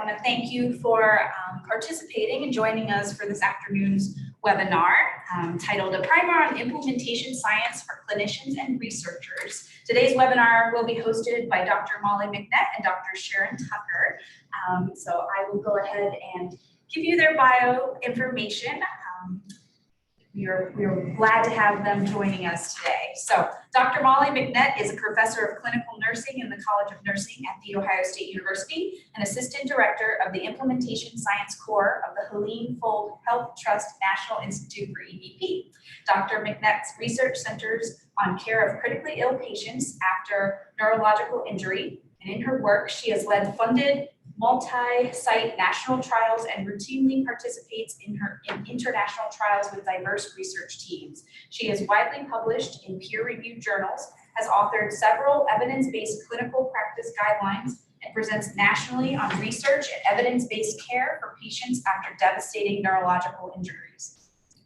want to thank you for participating and joining us for this afternoon's webinar titled A Primer on Implementation Science for Clinicians and Researchers. Today's webinar will be hosted by Dr. Molly McNett and Dr. Sharon Tucker. So I will go ahead and give you their bio information. We are glad to have them joining us today. So Dr. Molly McNett is a professor of clinical nursing in the College of Nursing at The Ohio State University and assistant director of the Implementation Science Core of the Helene Fold Health Trust National Institute for EVP. Dr. McNett's research centers on care of critically ill patients after neurological injury, and in her work she has led funded multi-site national trials and routinely participates in international trials with diverse research teams. She is widely published in peer-reviewed journals, has authored several evidence-based clinical practice guidelines, and presents nationally on research and evidence-based care for patients after devastating neurological injuries.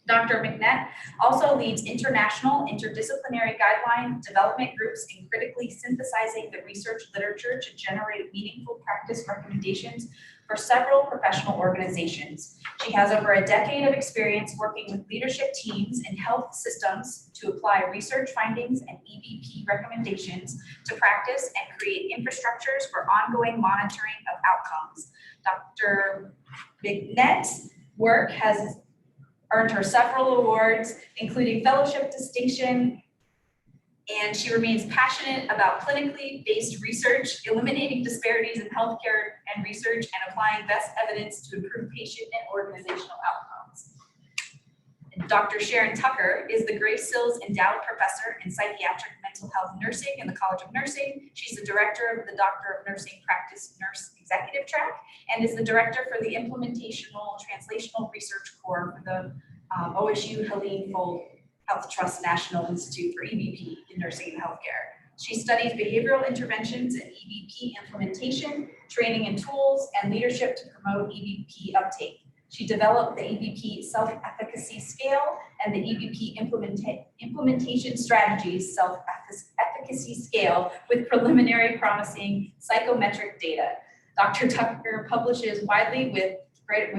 Dr. McNett also leads international interdisciplinary guideline development groups in critically synthesizing the research literature to generate meaningful practice recommendations for several professional organizations. She has over a decade of experience working with leadership teams and health systems to apply research findings and EVP recommendations to practice and create infrastructures for ongoing monitoring of outcomes. Dr. McNett's work has earned her several awards, including fellowship distinction, and she remains passionate about clinically based research, eliminating disparities in healthcare and research, and applying best evidence to improve patient and organizational outcomes. And Dr. Sharon Tucker is the Grace Sills Endowed Professor in Psychiatric Mental Health Nursing in the College of Nursing. She's the director of the Doctor of Nursing Practice Nurse Executive Track and is the director for the Implementational Translational Research Core for the OSU Helene Fold Health Trust National Institute for EVP in Nursing and Healthcare. She studies behavioral interventions and EVP implementation, training and tools, and leadership to promote EVP uptake. She developed the EVP Self-Efficacy Scale and the EVP Implementation Strategies Self-Efficacy Scale with preliminary promising psychometric data. Dr. Tucker publishes widely with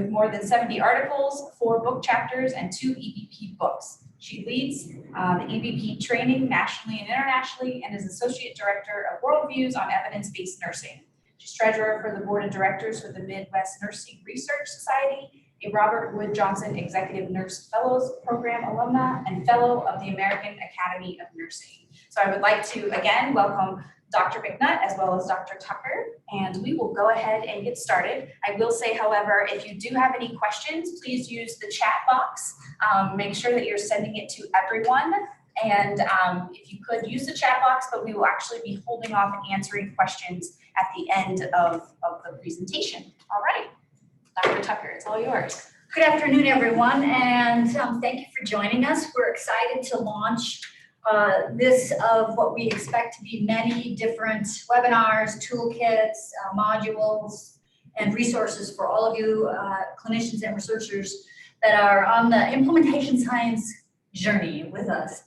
more than 70 articles, 4 book chapters, and 2 EVP books. She leads the EVP training nationally and internationally and is Associate Director of Worldviews on Evidence-Based Nursing. She's Treasurer for the Board of Directors for the Midwest Nursing Research Society, a Robert Wood Johnson Executive Nurse Fellows Program alumna, and Fellow of the American Academy of Nursing. So I would like to again welcome Dr. McNett as well as Dr. Tucker, and we will go ahead and get started. I will say, however, if you do have any questions, please use the chat box. Make sure that you're sending it to everyone, and if you could use the chat box, but we will actually be holding off and answering questions at the end of the presentation. All right. Dr. Tucker, it's all yours. Good afternoon, everyone, and thank you for joining us. We're excited to launch this of what we expect to be many different webinars, toolkits, modules, and resources for all of you clinicians and researchers that are on the implementation science journey with us.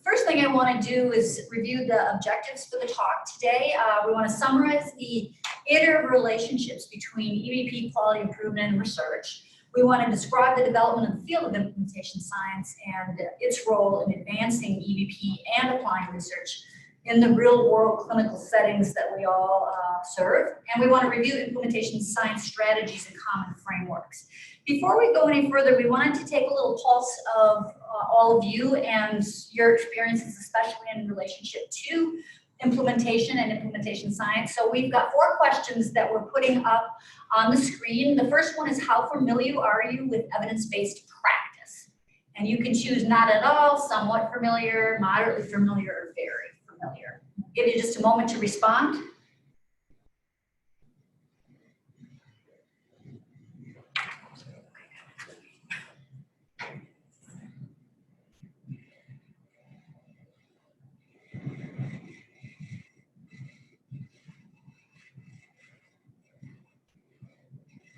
The first thing I want to do is review the objectives for the talk today. We want to summarize the iterative relationships between EVP quality improvement and research. We want to describe the development of the field of implementation science and its role in advancing EVP and applying research in the real world clinical settings that we all serve. And we want to review implementation science strategies and common frameworks. Before we go any further, we wanted to take a little pulse of all of you and your experiences, especially in relationship to implementation and implementation science. So we've got 4 questions that we're putting up on the screen. The first one is, how familiar are you with evidence-based practice? And you can choose not at all, somewhat familiar, moderately familiar, or very familiar. I'll give you just a moment to respond.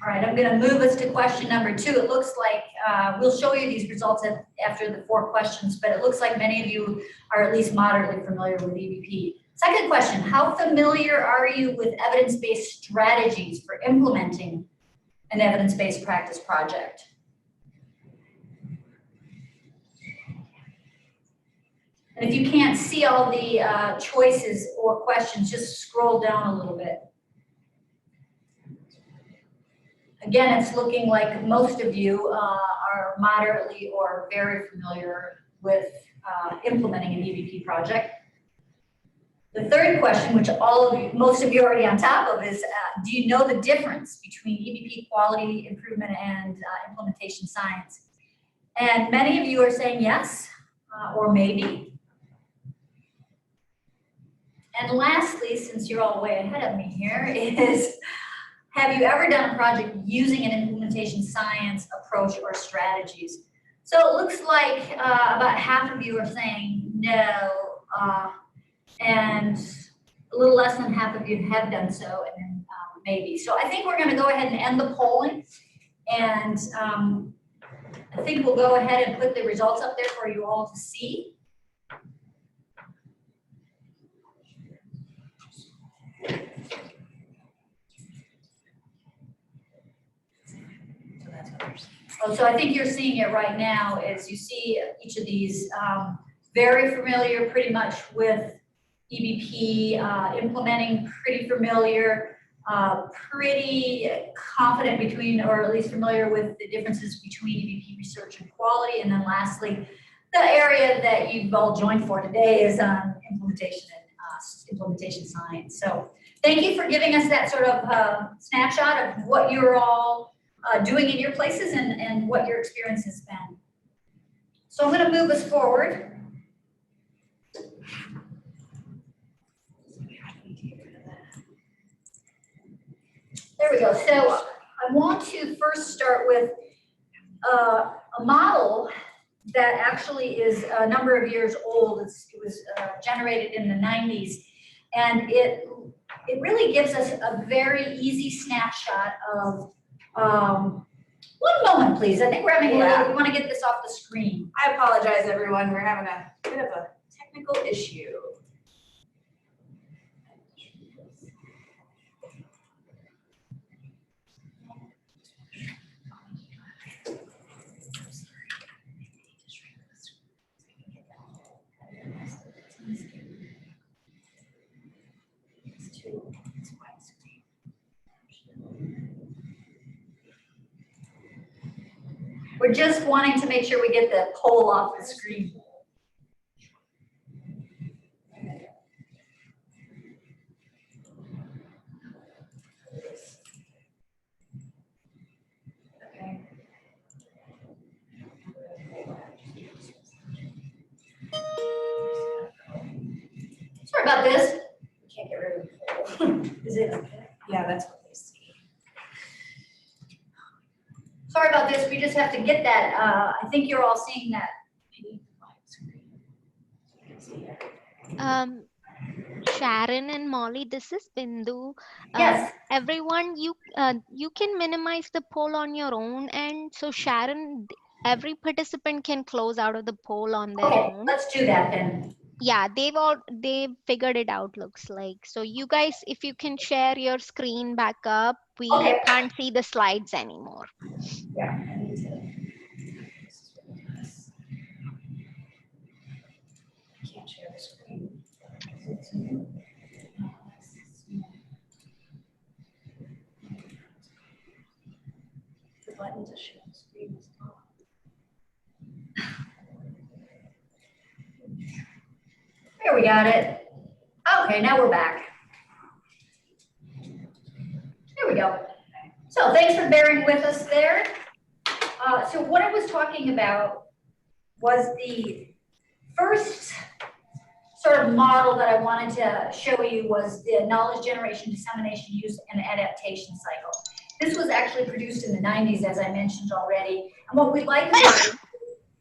All right, I'm going to move us to question number 2. It looks like we'll show you these results after the 4 questions, but it looks like many of you are at least moderately familiar with EVP. Second question, how familiar are you with evidence-based strategies for implementing an evidence-based practice project? And if you can't see all the choices or questions, just scroll down a little bit. Again, it's looking like most of you are moderately or very familiar with implementing an EBP project. The third question, which most of you are already on top of, is do you know the difference between EBP quality improvement and implementation science? And many of you are saying yes or maybe. And lastly, since you're all way ahead of me here, is have you ever done a project using an implementation science approach or strategies? So it looks like about half of you are saying no, and a little less than half of you have done so, and then maybe. So I think we're going to go ahead and end the polling, and I think we'll go ahead and put the results up there for you all to see. Oh, so I think you're seeing it right now is you see each of these very familiar pretty much with EBP, implementing pretty familiar, pretty confident between, or at least familiar with the differences between EBP research and quality. And then lastly, the area that you've all joined for today is implementation and implementation science. So thank you for giving us that sort of snapshot of what you're all doing in your places and what your experience has been. So I'm going to move us forward. There we go. So I want to first start with a model that actually is a number of years old. It was generated in the 90s, and it really gives us a very easy snapshot of one moment, please. I think we're having a little, we want to get this off the screen. I apologize, everyone. We're having a bit of a technical issue. We're just wanting to make sure we get the poll off the screen. Okay. Sorry about this. We can't get rid of the poll. Is it okay? Yeah, that's what they see. Sorry about this. We just have to get that. I think you're all seeing that. Sharon and Molly, this is Bindu. Yes. Everyone, you can minimize the poll on your own, and so Sharon, every participant can close out of the poll on their Okay, own. let's do that then. Yeah, they've figured it out, looks like. So you guys, if you can share your screen back up, we can't see the slides anymore. Yeah, I need to. I can't share the screen. The button to share the screen is off. There, we got it. Okay, now we're back. There we go. So thanks for bearing with us there. So what I was talking about was the first sort of model that I wanted to show you was the knowledge generation, dissemination, use, and adaptation cycle. This was actually produced in the 90s, as I mentioned already. And what we like about it,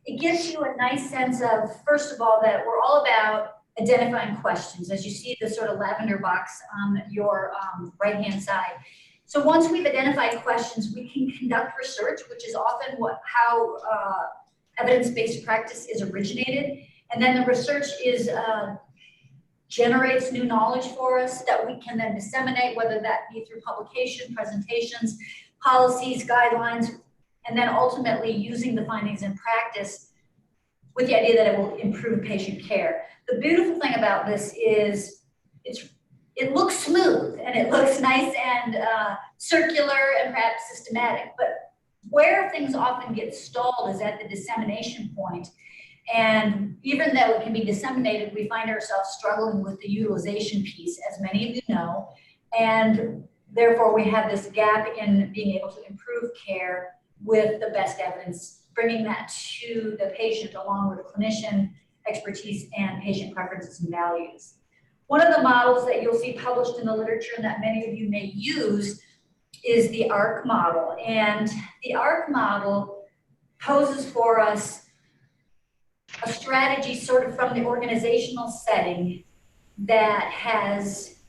it gives you a nice sense of, first of all, that we're all about identifying questions, as you see the sort of lavender box on your right-hand side. So once we've identified questions, we can conduct research, which is often how evidence-based practice is originated. And then the research is generates new knowledge for us that we can then disseminate, whether that be through publication, presentations, policies, guidelines, and then ultimately using the findings in practice with the idea that it will improve patient care. The beautiful thing about this is it looks smooth and it looks nice and circular and perhaps systematic, but where things often get stalled is at the dissemination point. And even though it can be disseminated, we find ourselves struggling with the utilization piece, as many of you know, and therefore we have this gap in being able to improve care with the best evidence, bringing that to the patient along with clinician expertise and patient preferences and values. One of the models that you'll see published in the literature and that many of you may use is the ARC model. And the ARC model poses for us a strategy sort of from the organizational setting that has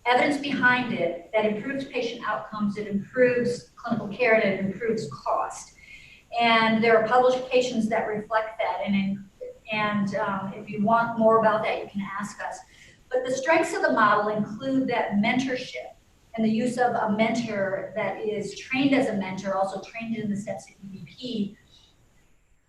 evidence behind it that improves patient outcomes, it improves clinical care, and it improves cost. And there are publications that reflect that. And if you want more about that, you can ask us. But the strengths of the model include that mentorship and the use of a mentor that is trained as a mentor, also trained in the steps of EBP,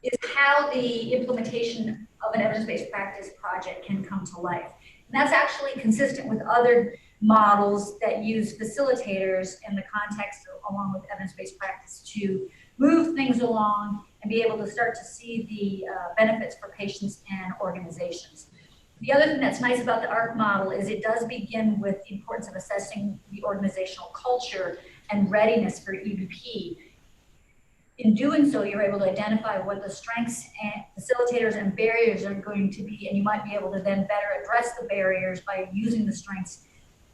is how the implementation of an evidence-based practice project can come to life. And that's actually consistent with other models that use facilitators in the context along with evidence-based practice to move things along and be able to start to see the benefits for patients and organizations. The other thing that's nice about the ARC model is it does begin with the importance of assessing the organizational culture and readiness for EBP. In doing so, you're able to identify what the strengths and facilitators and barriers are going to be, and you might be able to then better address the barriers by using the strengths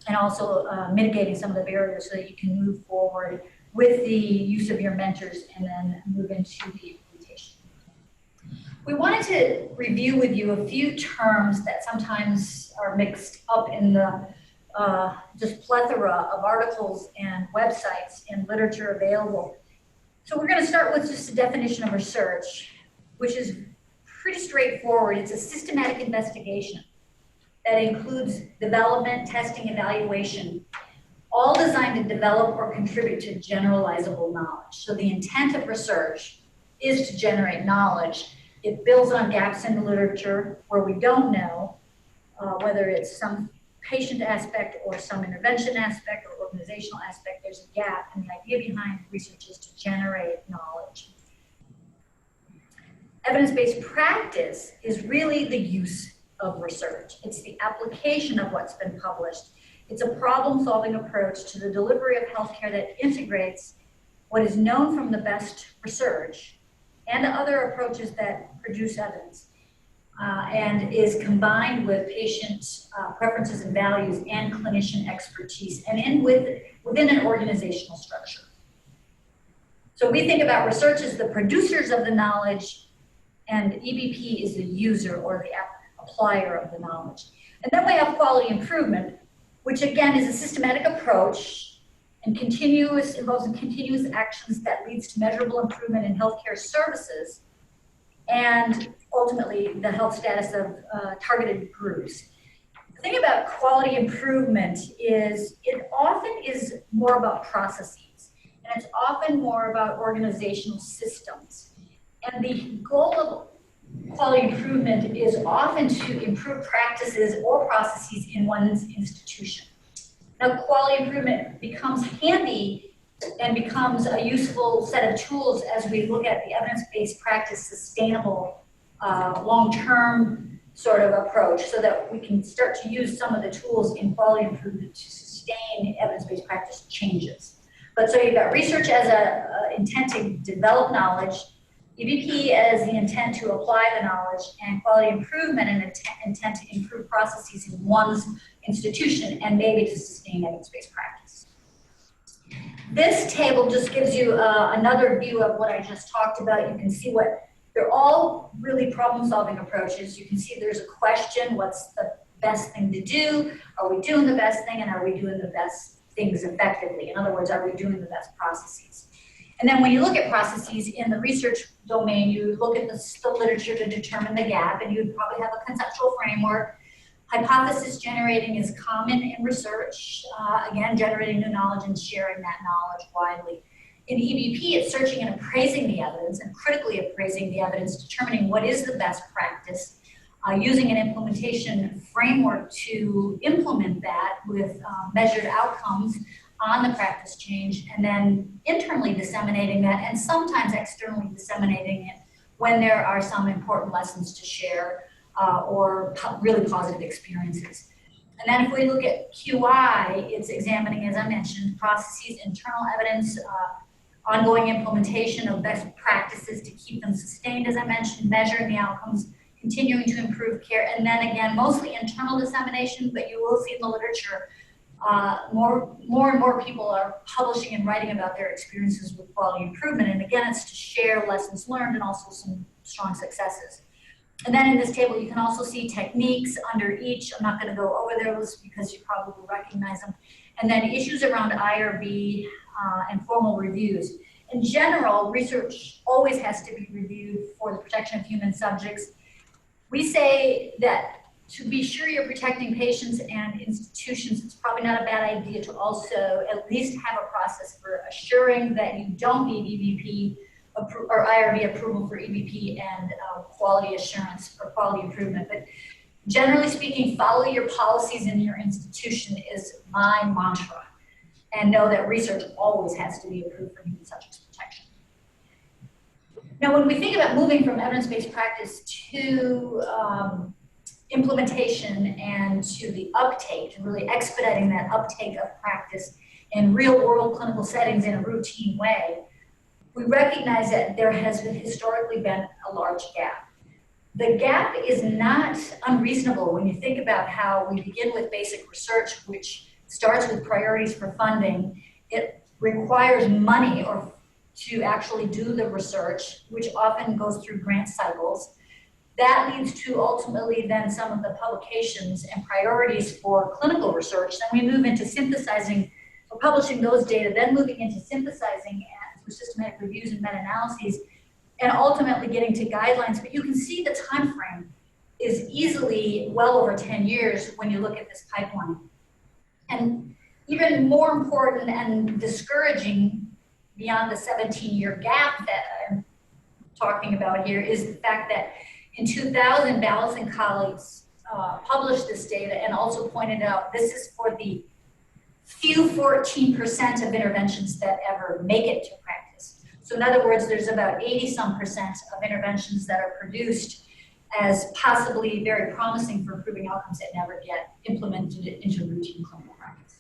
and also mitigating some of the barriers so that you can move forward with the use of your mentors and then move into the implementation. We wanted to review with you a few terms that sometimes are mixed up in the just plethora of articles and websites and literature available. So we're going to start with just a definition of research, which is pretty straightforward. It's a systematic investigation that includes development, testing, evaluation, all designed to develop or contribute to generalizable knowledge. So the intent of research is to generate knowledge. It builds on gaps in the literature where we don't know, whether it's some patient aspect or some intervention aspect or organizational aspect, there's a gap, and the idea behind research is to generate knowledge. Evidence-based practice is really the use of research. It's the application of what's been published. It's a problem-solving approach to the delivery of healthcare that integrates what is known from the best research and other approaches that produce evidence. And is combined with patient preferences and values and clinician expertise and within an organizational structure. So we think about research as the producers of the knowledge and EBP is the user or the applier of the knowledge. And then we have quality improvement, which again is a systematic approach and involves continuous actions that leads to measurable improvement in healthcare services and ultimately the health status of targeted groups. The thing about quality improvement is it often is more about processes, and it's often more about organizational systems. And the goal of quality improvement is often to improve practices or processes in one's institution. Now, quality improvement becomes handy and becomes a useful set of tools as we look at the evidence-based practice sustainable long-term sort of approach so that we can start to use some of the tools in quality improvement to sustain evidence-based practice changes. But so you've got research as an intent to develop knowledge, EBP as the intent to apply the knowledge, and quality improvement and intent to improve processes in one's institution and maybe to sustain evidence-based practice. This table just gives you another view of what I just talked about. You can see they're all really problem-solving approaches. You can see there's a question, what's the best thing to do? Are we doing the best thing, and are we doing the best things effectively? In other words, are we doing the best processes? And then when you look at processes in the research domain, you look at the literature to determine the gap, and you'd probably have a conceptual framework Hypothesis generating is common in research, again, generating new knowledge and sharing that knowledge widely. In EBP, it's searching and appraising the evidence, and critically appraising the evidence, determining what is the best practice, using an implementation framework to implement that with measured outcomes on the practice change, and then internally disseminating that, and sometimes externally disseminating it when there are some important lessons to share or really positive experiences. And then if we look at QI, it's examining, as I mentioned, processes, internal evidence, ongoing implementation of best practices to keep them sustained, as I mentioned, measuring the outcomes, continuing to improve care, and then again, mostly internal dissemination, but you will see in the literature, more and more people are publishing and writing about their experiences with quality improvement. And again, it's to share lessons learned and also some strong successes. And then in this table, you can also see techniques under each. I'm not going to go over those because you probably recognize them. And then issues around IRB and formal reviews. In general, research always has to be reviewed for the protection of human subjects. We say that to be sure you're protecting patients and institutions, it's probably not a bad idea to also at least have a process for assuring that you don't need EBP or IRB approval for EBP and quality assurance or quality improvement. But generally speaking, follow your policies in your institution is my mantra. And know that research always has to be approved for human subjects protection. Now, when we think about moving from evidence-based practice to implementation and to the uptake, and really expediting that uptake of practice in real-world clinical settings in a routine way, we recognize that there has historically been a large gap. The gap is not unreasonable when you think about how we begin with basic research, which starts with priorities for funding. It requires money or to actually do the research, which often goes through grant cycles. That leads to ultimately then some of the publications and priorities for clinical research. Then we move into synthesizing or publishing those data, then moving into synthesizing through systematic reviews and meta-analyses, and ultimately getting to guidelines. But you can see the time frame is easily well over 10 years when you look at this pipeline. And even more important and discouraging beyond the 17-year gap that I'm talking about here is the fact that in 2000, Ballas and colleagues published this data and also pointed out this is for the few 14% of interventions that ever make it to practice. So in other words, there's about 80-some% of interventions that are produced as possibly very promising for improving outcomes that never get implemented into routine clinical practice.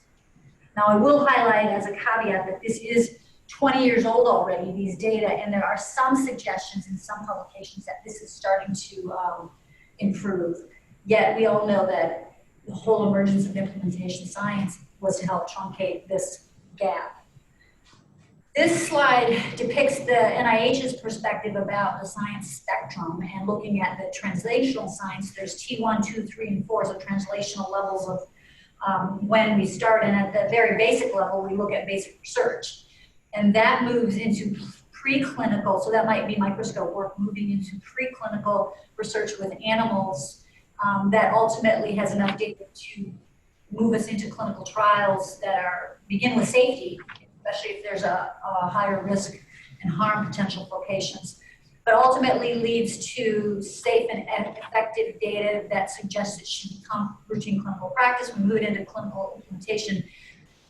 Now, I will highlight as a caveat that this is 20 years old already, these data, and there are some suggestions in some publications that this is starting to improve. Yet we all know that the whole emergence of implementation science was to help truncate this gap. This slide depicts the NIH's perspective about the science spectrum and looking at the translational science. There's T1, 2, 3, and 4, so translational levels of when we start. And at the very basic level, we look at basic research. And that moves into preclinical, so that might be microscope work, moving into preclinical research with animals that ultimately has enough data to move us into clinical trials that begin with safety, especially if there's a higher risk and harm potential for patients, but ultimately leads to safe and effective data that suggests it should become routine clinical practice. We move it into clinical implementation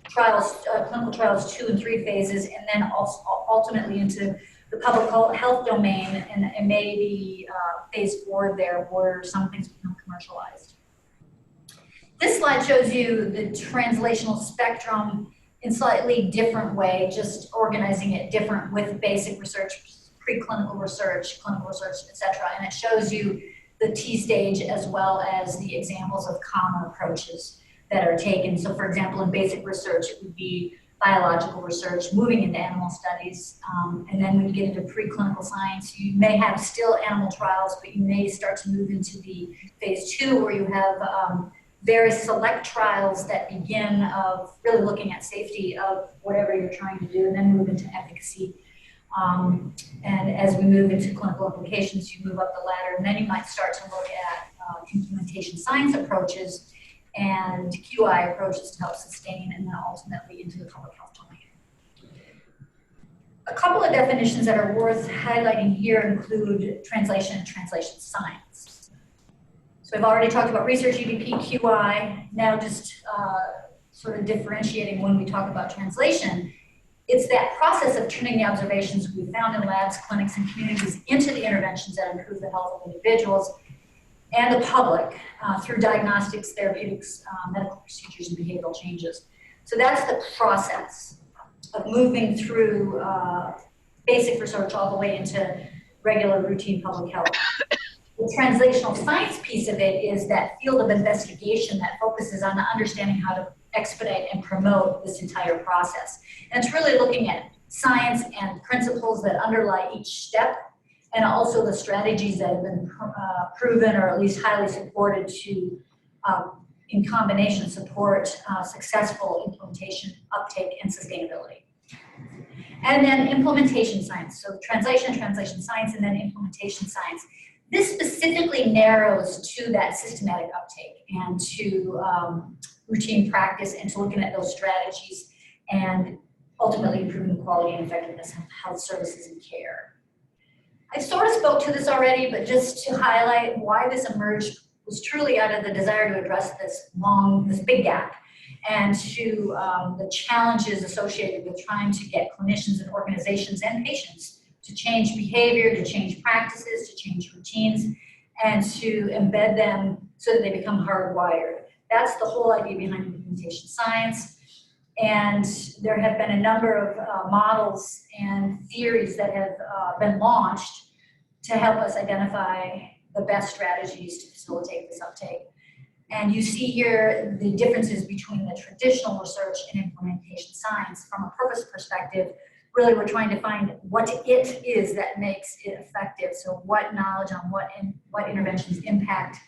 trials, clinical trials 2 and 3 phases, and then also ultimately into the public health domain, and maybe phase 4 there where some things become commercialized. This slide shows you the translational spectrum in slightly different way, just organizing it different with basic research, preclinical research, clinical research, etc. And it shows you the T stage as well as the examples of common approaches that are taken. So for example, in basic research, it would be biological research, moving into animal studies, and then when you get into preclinical science, you may have still animal trials, but you may start to move into the phase 2 where you have very select trials that begin of really looking at safety of whatever you're trying to do, and then move into efficacy. And as we move into clinical implications, you move up the ladder, and then you might start to look at implementation science approaches and QI approaches to help sustain and then ultimately into the public health domain. A couple of definitions that are worth highlighting here include translation and translation science. So I've already talked about research, UDP, QI. Now just sort of differentiating when we talk about translation, it's that process of turning the observations we found in labs, clinics, and communities into the interventions that improve the health of individuals and the public through diagnostics, therapeutics, medical procedures, and behavioral changes. So that's the process of moving through basic research all the way into regular routine public health. The translational science piece of it is that field of investigation that focuses on understanding how to expedite and promote this entire process. And it's really looking at science and principles that underlie each step, and also the strategies that have been proven or at least highly supported to, in combination, support successful implementation, uptake, and sustainability. And then implementation science, so translation science, and then implementation science. This specifically narrows to that systematic uptake and to routine practice and to looking at those strategies and ultimately improving the quality and effectiveness of health services and care. I sort of spoke to this already, but just to highlight why this emerged was truly out of the desire to address this big gap and to the challenges associated with trying to get clinicians and organizations and patients to change behavior, to change practices, to change routines, and to embed them so that they become hardwired. That's the whole idea behind implementation science. And there have been a number of models and theories that have been launched to help us identify the best strategies to facilitate this uptake. And you see here the differences between the traditional research and implementation science. From a purpose perspective, really we're trying to find what it is that makes it effective. So what knowledge on what interventions impact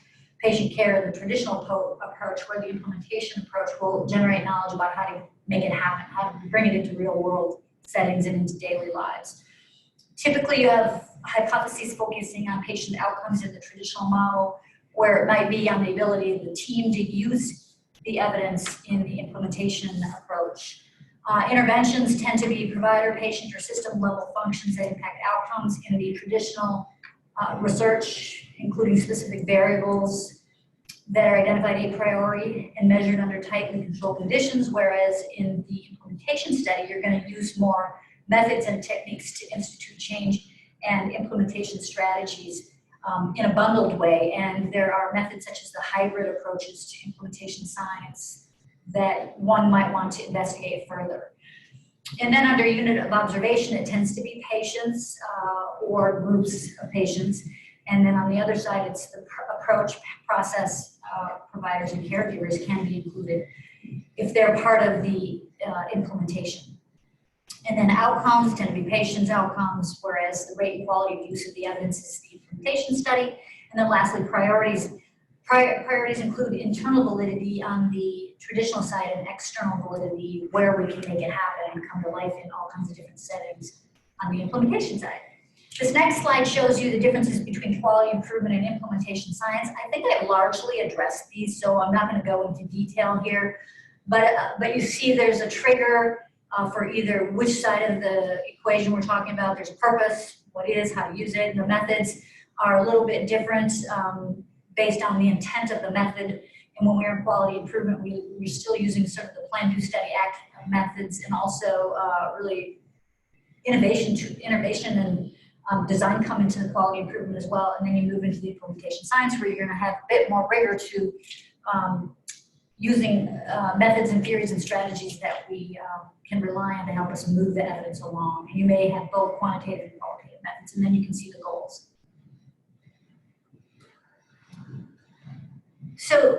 patient care, the traditional approach, where the implementation approach will generate knowledge about how to make it happen, how to bring it into real world settings and into daily lives. Typically you have hypotheses focusing on patient outcomes in the traditional model, where it might be on the ability of the team to use the evidence in the implementation approach. Interventions tend to be provider, patient, or system level functions that impact outcomes in the traditional research, including specific variables that are identified a priori and measured under tightly controlled conditions, whereas in the implementation study, you're going to use more methods and techniques to institute change and implementation strategies in a bundled way. And there are methods such as the hybrid approaches to implementation science that one might want to investigate further. And then under unit of observation, it tends to be patients or groups of patients. And then on the other side, it's the approach, process, providers and caregivers can be included if they're part of the implementation. And then outcomes tend to be patients' outcomes, whereas the rate and quality of use of the evidence is the implementation study. And then lastly, priorities. Priorities include internal validity on the traditional side and external validity where we can make it happen and come to life in all kinds of different settings on the implementation side. This next slide shows you the differences between quality improvement and implementation science. I think I've largely addressed these, so I'm not going to go into detail here, but you see there's a trigger for either which side of the equation we're talking about. There's purpose, what is, how to use it, and the methods are a little bit different based on the intent of the method. And when we're in quality improvement, we're still using sort of the plan, do, study, act methods, and also really innovation and design come into the quality improvement as well. And then you move into the implementation science, where you're going to have a bit more rigor to using methods and theories and strategies that we can rely on to help us move the evidence along. You may have both quantitative and qualitative methods, and then you can see the goals. So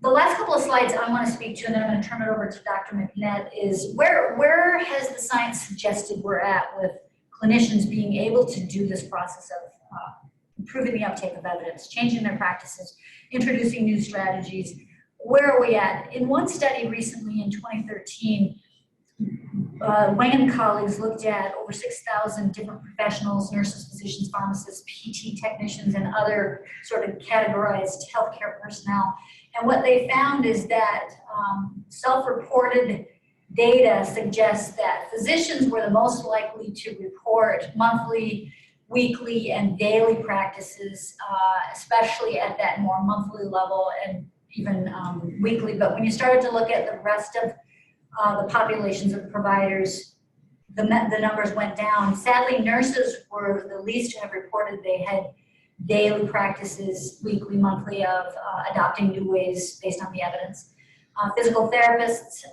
the last couple of slides I want to speak to, and then I'm going to turn it over to Dr. McNett, is where has the science suggested we're at with clinicians being able to do this process of improving the uptake of evidence, changing their practices, introducing new strategies. Where are we at? In one study recently in 2013, Wang and colleagues looked at over 6,000 different professionals, nurses, physicians, pharmacists, PT technicians, and other sort of categorized healthcare personnel. And what they found is that self-reported data suggests that physicians were the most likely to report monthly, weekly, and daily practices, especially at that more monthly level and even weekly. But when you started to look at the rest of the populations of providers, the numbers went down. Sadly, nurses were the least to have reported they had daily practices, weekly, monthly, of adopting new ways based on the evidence. Physical therapists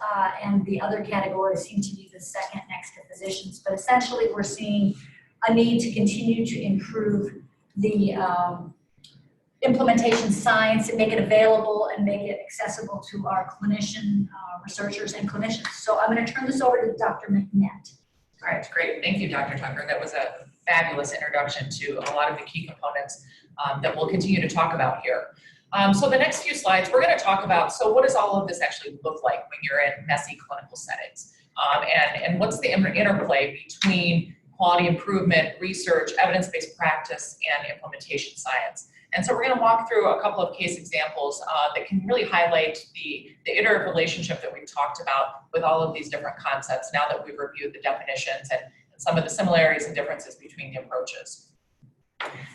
and the other categories seem to be the second next to physicians. But essentially, we're seeing a need to continue to improve the implementation science and make it available and make it accessible to our clinician researchers and clinicians. So I'm going to turn this over to Dr. McNett. All right, great. Thank you, Dr. Tucker. That was a fabulous introduction to a lot of the key components that we'll continue to talk about here. So the next few slides, we're going to talk about, so what does all of this actually look like when you're in messy clinical settings? And what's the interplay between quality improvement, research, evidence-based practice, and implementation science? And so we're going to walk through a couple of case examples that can really highlight the iterative relationship that we've talked about with all of these different concepts now that we've reviewed the definitions and some of the similarities and differences between the approaches.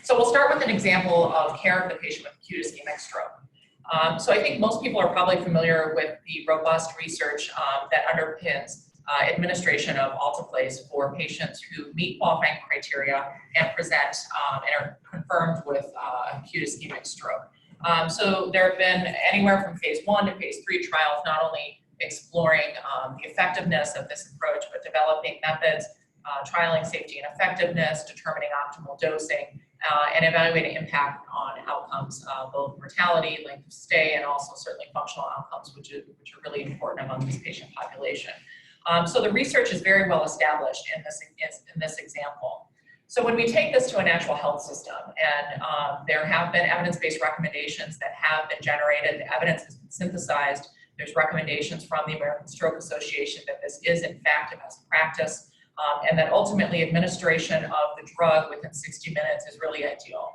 So we'll start with an example of care of the patient with acute ischemic stroke. So I think most people are probably familiar with the robust research that underpins administration of alteplase for patients who meet qualifying criteria and present and are confirmed with acute ischemic stroke. So there have been anywhere from phase 1 to phase 3 trials, not only exploring the effectiveness of this approach, but developing methods, trialing safety and effectiveness, determining optimal dosing, and evaluating impact on outcomes, both mortality, length of stay, and also certainly functional outcomes, which are really important among this patient population. So the research is very well established in this example. So when we take this to a natural health system, and there have been evidence-based recommendations that have been generated, the evidence has been synthesized, there's recommendations from the American Stroke Association that this is in fact a best practice, and that ultimately administration of the drug within 60 minutes is really ideal.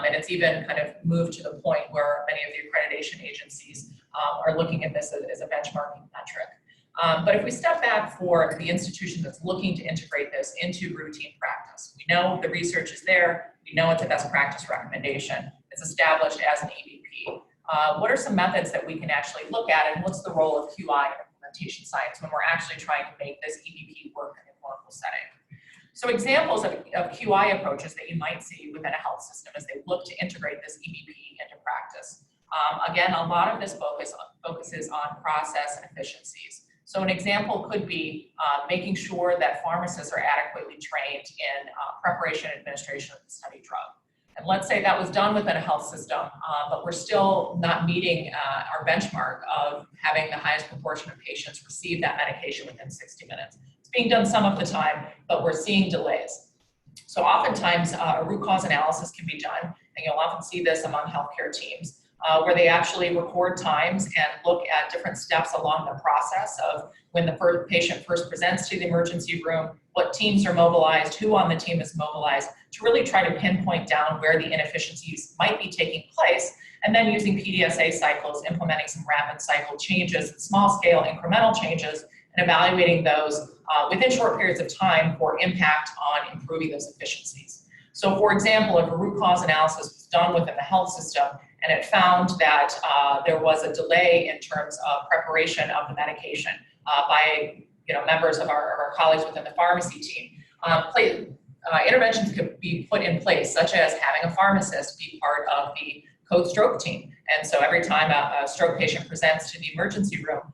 And it's even kind of moved to the point where many of the accreditation agencies are looking at this as a benchmarking metric. But if we step back for the institution that's looking to integrate this into routine practice, we know the research is there, we know it's a best practice recommendation, it's established as an EBP. What are some methods that we can actually look at, and what's the role of QI and implementation science when we're actually trying to make this EBP work in a clinical setting? So examples of QI approaches that you might see within a health system as they look to integrate this EBP into practice. Again, a lot of this focuses on process and efficiencies. So an example could be making sure that pharmacists are adequately trained in preparation and administration of the study drug. And let's say that was done within a health system, but we're still not meeting our benchmark of having the highest proportion of patients receive that medication within 60 minutes. It's being done some of the time, but we're seeing delays. So oftentimes a root cause analysis can be done, and you'll often see this among healthcare teams, where they actually record times and look at different steps along the process of when the patient first presents to the emergency room, what teams are mobilized, who on the team is mobilized, to really try to pinpoint down where the inefficiencies might be taking place, and then using PDSA cycles, implementing some rapid cycle changes, small-scale incremental changes, and evaluating those within short periods of time for impact on improving those efficiencies. So for example, if a root cause analysis was done within the health system and it found that there was a delay in terms of preparation of the medication by members of our colleagues within the pharmacy team, interventions could be put in place, such as having a pharmacist be part of the code stroke team. And so every time a stroke patient presents to the emergency room,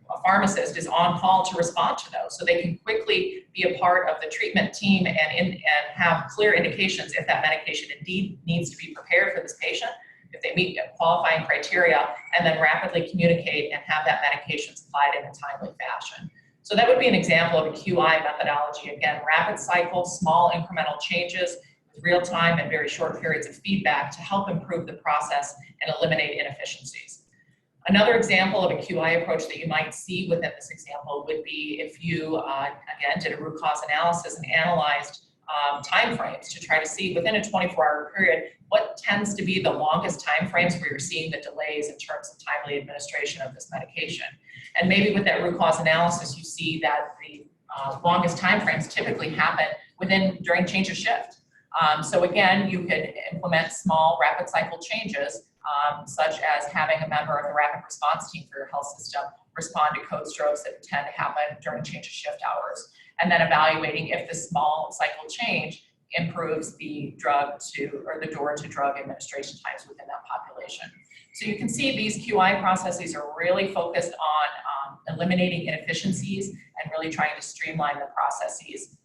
a pharmacist is on call to respond to those, so they can quickly be a part of the treatment team and have clear indications if that medication indeed needs to be prepared for this patient, if they meet qualifying criteria, and then rapidly communicate and have that medication supplied in a timely fashion. So that would be an example of a QI methodology. Again, rapid cycle, small incremental changes with real time and very short periods of feedback to help improve the process and eliminate inefficiencies. Another example of a QI approach that you might see within this example would be if you, again, did a root cause analysis and analyzed timeframes to try to see within a 24-hour period what tends to be the longest timeframes where you're seeing the delays in terms of timely administration of this medication. And maybe with that root cause analysis, you see that the longest timeframes typically happen during change of shift. So again, you could implement small rapid cycle changes, such as having a member of the rapid response team for your health system respond to code strokes that tend to happen during change of shift hours, and then evaluating if the small cycle change improves the drug to, or the door to drug administration times within that population. So you can see these QI processes are really focused on eliminating inefficiencies and really trying to streamline the processes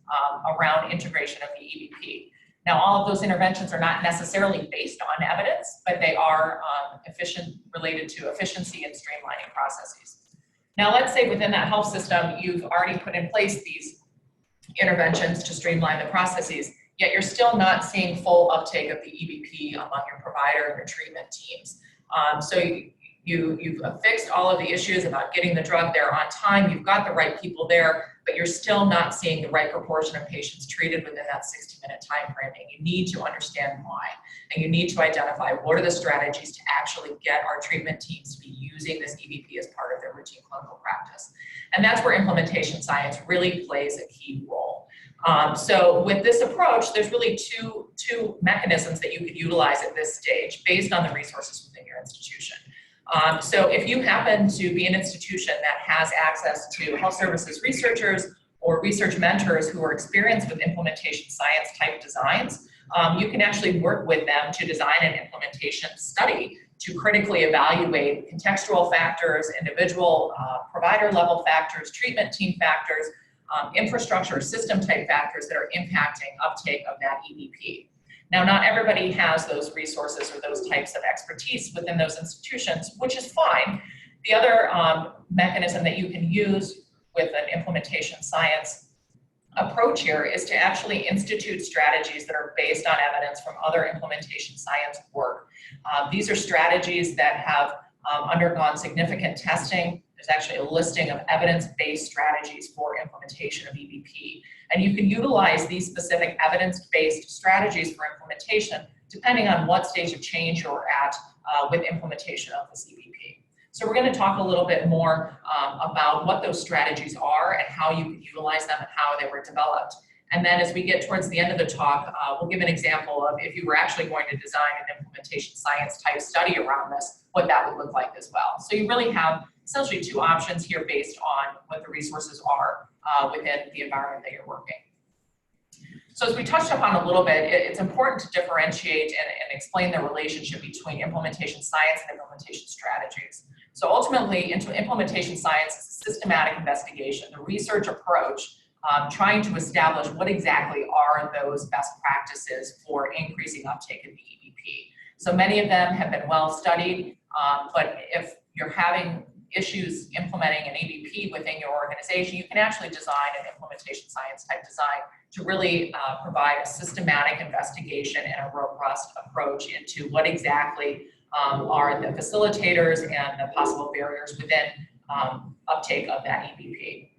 around integration of the EBP. Now, all of those interventions are not necessarily based on evidence, but they are related to efficiency and streamlining processes. Now, let's say within that health system, you've already put in place these interventions to streamline the processes, yet you're still not seeing full uptake of the EBP among your provider and your treatment teams. So you've fixed all of the issues about getting the drug there on time, you've got the right people there, but you're still not seeing the right proportion of patients treated within that 60-minute time frame, and you need to understand why. And you need to identify what are the strategies to actually get our treatment teams to be using this EBP as part of their routine clinical practice. And that's where implementation science really plays a key role. So with this approach, there's really two mechanisms that you could utilize at this stage based on the resources within your institution. So if you happen to be an institution that has access to health services researchers or research mentors who are experienced with implementation science type designs, you can actually work with them to design an implementation study to critically evaluate contextual factors, individual provider level factors, treatment team factors, infrastructure or system type factors that are impacting uptake of that EBP. Now, not everybody has those resources or those types of expertise within those institutions, which is fine. The other mechanism that you can use with an implementation science approach here is to actually institute strategies that are based on evidence from other implementation science work. These are strategies that have undergone significant testing. There's actually a listing of evidence-based strategies for implementation of EBP. And you can utilize these specific evidence-based strategies for implementation depending on what stage of change you're at with implementation of this EBP. So we're going to talk a little bit more about what those strategies are and how you can utilize them and how they were developed. And then as we get towards the end of the talk, we'll give an example of if you were actually going to design an implementation science type study around this, what that would look like as well. So you really have essentially two options here based on what the resources are within the environment that you're working. So as we touched upon a little bit, it's important to differentiate and explain the relationship between implementation science and implementation strategies. So ultimately, implementation science is a systematic investigation, the research approach, trying to establish what exactly are those best practices for increasing uptake of the EBP. So many of them have been well studied, but if you're having issues implementing an EBP within your organization, you can actually design an implementation science type design to really provide a systematic investigation and a robust approach into what exactly are the facilitators and the possible barriers within uptake of that EBP.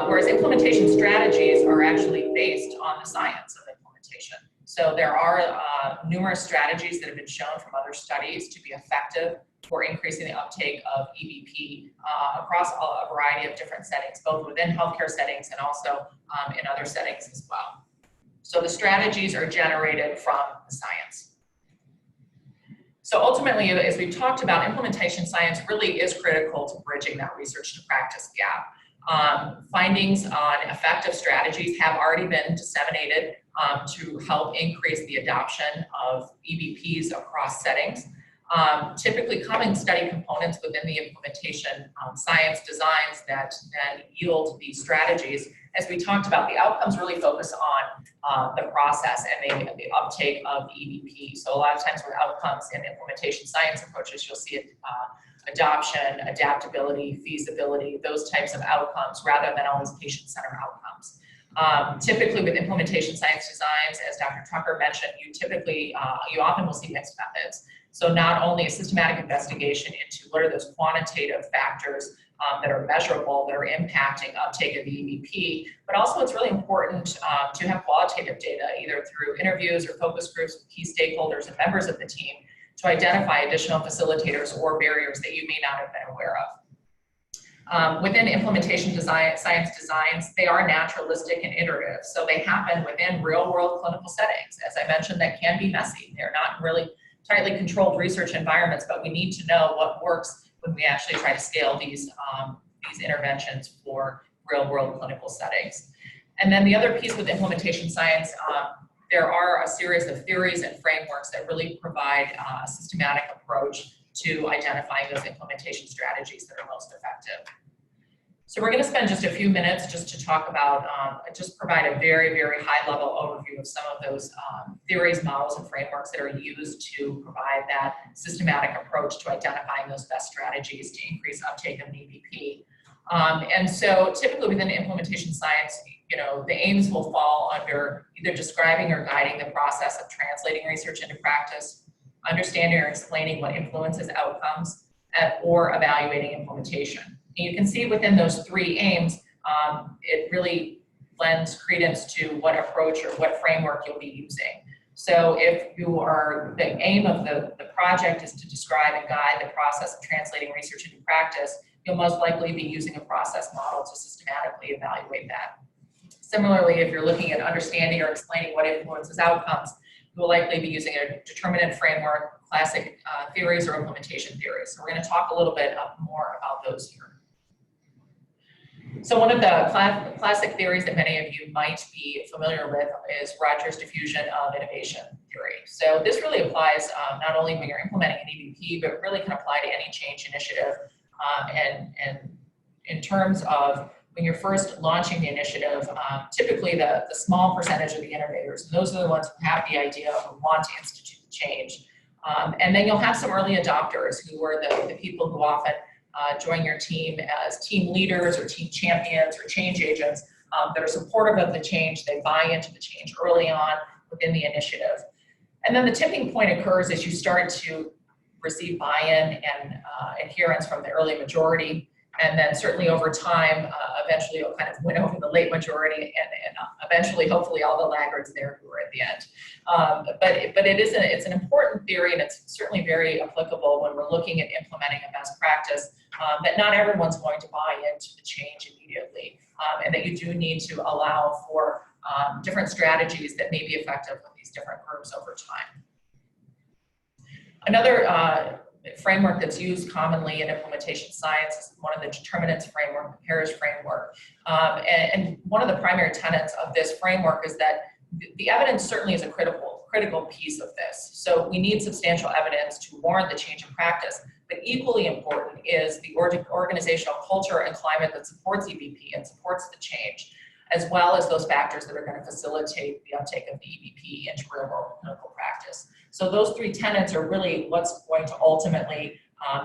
Whereas implementation strategies are actually based on the science of implementation. So there are numerous strategies that have been shown from other studies to be effective for increasing the uptake of EBP across a variety of different settings, both within healthcare settings and also in other settings as well. So the strategies are generated from the science. So ultimately, as we've talked about, implementation science really is critical to bridging that research to practice gap. Findings on effective strategies have already been disseminated to help increase the adoption of EBPs across settings. Typically common study components within the implementation science designs that then yield these strategies. As we talked about, the outcomes really focus on the process and the uptake of the EBP. So a lot of times with outcomes in implementation science approaches, you'll see adoption, adaptability, feasibility, those types of outcomes rather than always patient-centered outcomes. Typically with implementation science designs, as Dr. Tucker mentioned, you often will see mixed methods. So not only a systematic investigation into what are those quantitative factors that are measurable, that are impacting uptake of the EVP, but also it's really important to have qualitative data, either through interviews or focus groups with key stakeholders and members of the team to identify additional facilitators or barriers that you may not have been aware of. Within implementation science designs, they are naturalistic and iterative, so they happen within real-world clinical settings. As I mentioned, that can be messy. They're not really tightly controlled research environments, but we need to know what works when we actually try to scale these interventions for real-world clinical settings. And then the other piece with implementation science, there are a series of theories and frameworks that really provide a systematic approach to identifying those implementation strategies that are most effective. So we're going to spend just a few minutes just to talk about, just provide a very, very high-level overview of some of those theories, models, and frameworks that are used to provide that systematic approach to identifying those best strategies to increase uptake of an EVP. And so typically within implementation science, the aims will fall under either describing or guiding the process of translating research into practice, understanding or explaining what influences outcomes, or evaluating implementation. And you can see within those three aims, it really lends credence to what approach or what framework you'll be using. So if the aim of the project is to describe and guide the process of translating research into practice, you'll most likely be using a process model to systematically evaluate that. Similarly, if you're looking at understanding or explaining what influences outcomes, you will likely be using a determinant framework, classic theories, or implementation theories. So we're going to talk a little bit more about those here. So one of the classic theories that many of you might be familiar with is Rogers' diffusion of innovation theory. So this really applies not only when you're implementing an EVP, but really can apply to any change initiative. And in terms of when you're first launching the initiative, typically the small percentage of the innovators, and those are the ones who have the idea who want to institute the change. And then you'll have some early adopters who are the people who often join your team as team leaders or team champions or change agents that are supportive of the change. They buy into the change early on within the initiative. And then the tipping point occurs as you start to receive buy-in and adherence from the early majority. And then certainly over time, eventually you'll kind of win over the late majority and eventually, hopefully, all the laggards there who are at the end. But it's an important theory, and it's certainly very applicable when we're looking at implementing a best practice, that not everyone's going to buy into the change immediately, and that you do need to allow for different strategies that may be effective with these different groups over time. Another framework that's used commonly in implementation science is one of the determinants framework, the Harris framework. And one of the primary tenets of this framework is that the evidence certainly is a critical piece of this. So we need substantial evidence to warrant the change in practice, but equally important is the organizational culture and climate that supports EVP and supports the change, as well as those factors that are going to facilitate the uptake of the EVP into real-world clinical practice. So those three tenets are really what's going to ultimately